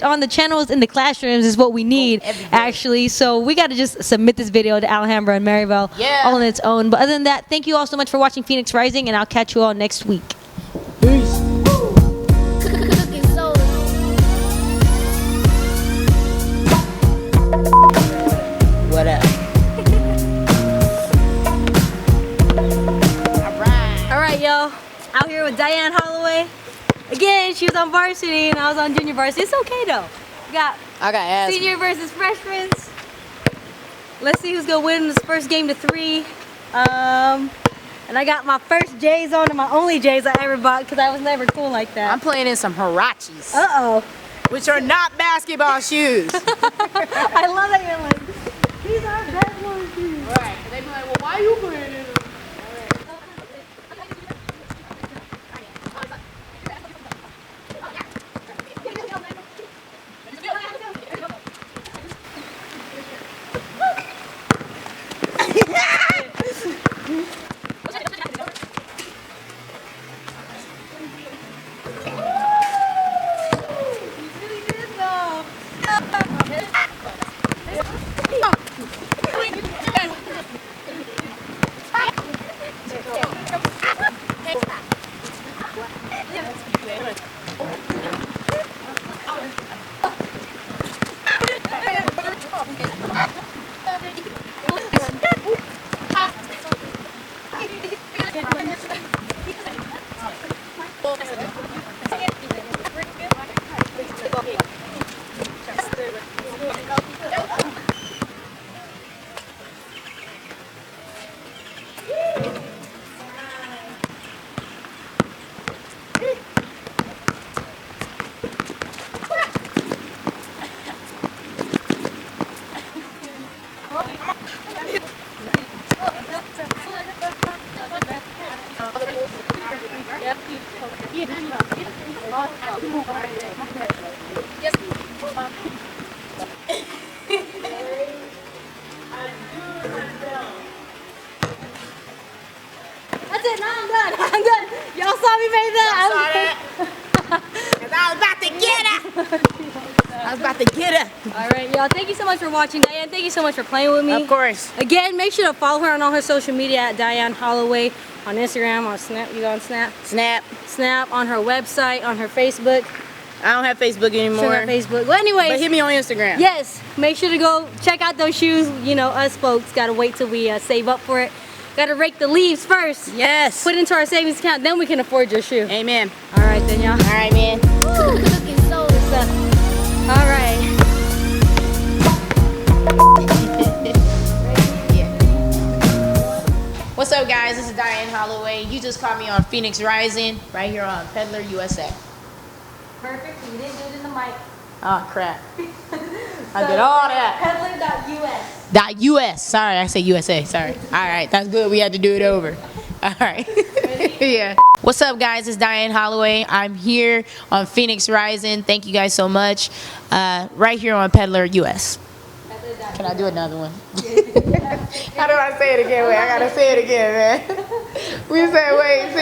on the channels in the classrooms is what we need actually. So we got to just submit this video to Alhambra and Maryville all on its own. But other than that, thank you all so much for watching Phoenix Rising, and I'll catch you all next week. Peace. What up? Alright, y'all. Out here with Dianne Halloway. Again, she was on varsity and I was on junior varsity. It's okay though. We got senior versus freshmen. Let's see who's gonna win this first game to 3. And I got my first J's on and my only J's I ever bought because I was never cool like that. I'm playing in some Huaraches. Uh-oh. Which are not basketball shoes. I love that you're like, these are basketball shoes. Right. They be like, well, why are you playing in them? That's it, now I'm done. I'm done. Y'all saw me make that? Cause I was about to get her. I was about to get her. All right, y'all. Thank you so much for watching. Dianne, thank you so much for playing with me. Of course. Again, make sure to follow her on all her social media at Dianne Halloway on Instagram, on Snap. You go on Snap? Snap, on her website, on her Facebook. I don't have Facebook anymore. Sure, Facebook. Well, anyways. But hit me on Instagram. Yes. Make sure to go check out those shoes. You know, us folks got to wait till we save up for it. Got to rake the leaves first. Yes. Put it into our savings account. Then we can afford your shoe. Amen. All right, then, y'all. All right, man. Looking so all right. What's up, guys? This is Dianne Halloway. You just caught me on Phoenix Rising right here on Peddler USA. Perfect. You didn't do it in the mic. Oh, crap. I did all that. Peddler.us. .us. Sorry, I say USA. Sorry. All right, that's good. We had to do it over. All right. Yeah. What's up, guys? It's Dianne Halloway. I'm here on Phoenix Rising. Thank you guys so much. Right here on Peddler US. Can I do another one? How do I say it again? Wait, I gotta say it again, man. We said, wait.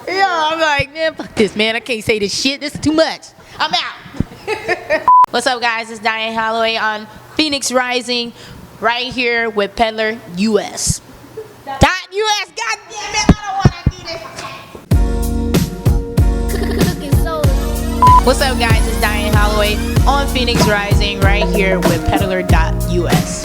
Yeah, I'm like, man, fuck this, man. I can't say this shit. This is too much. I'm out. What's up, guys? It's Dianne Halloway on Phoenix Rising, right here with Peddler US. .us. God damn it! I don't want to do this. What's up, guys? It's Dianne Halloway. on Phoenix Rising right here with peddler.us.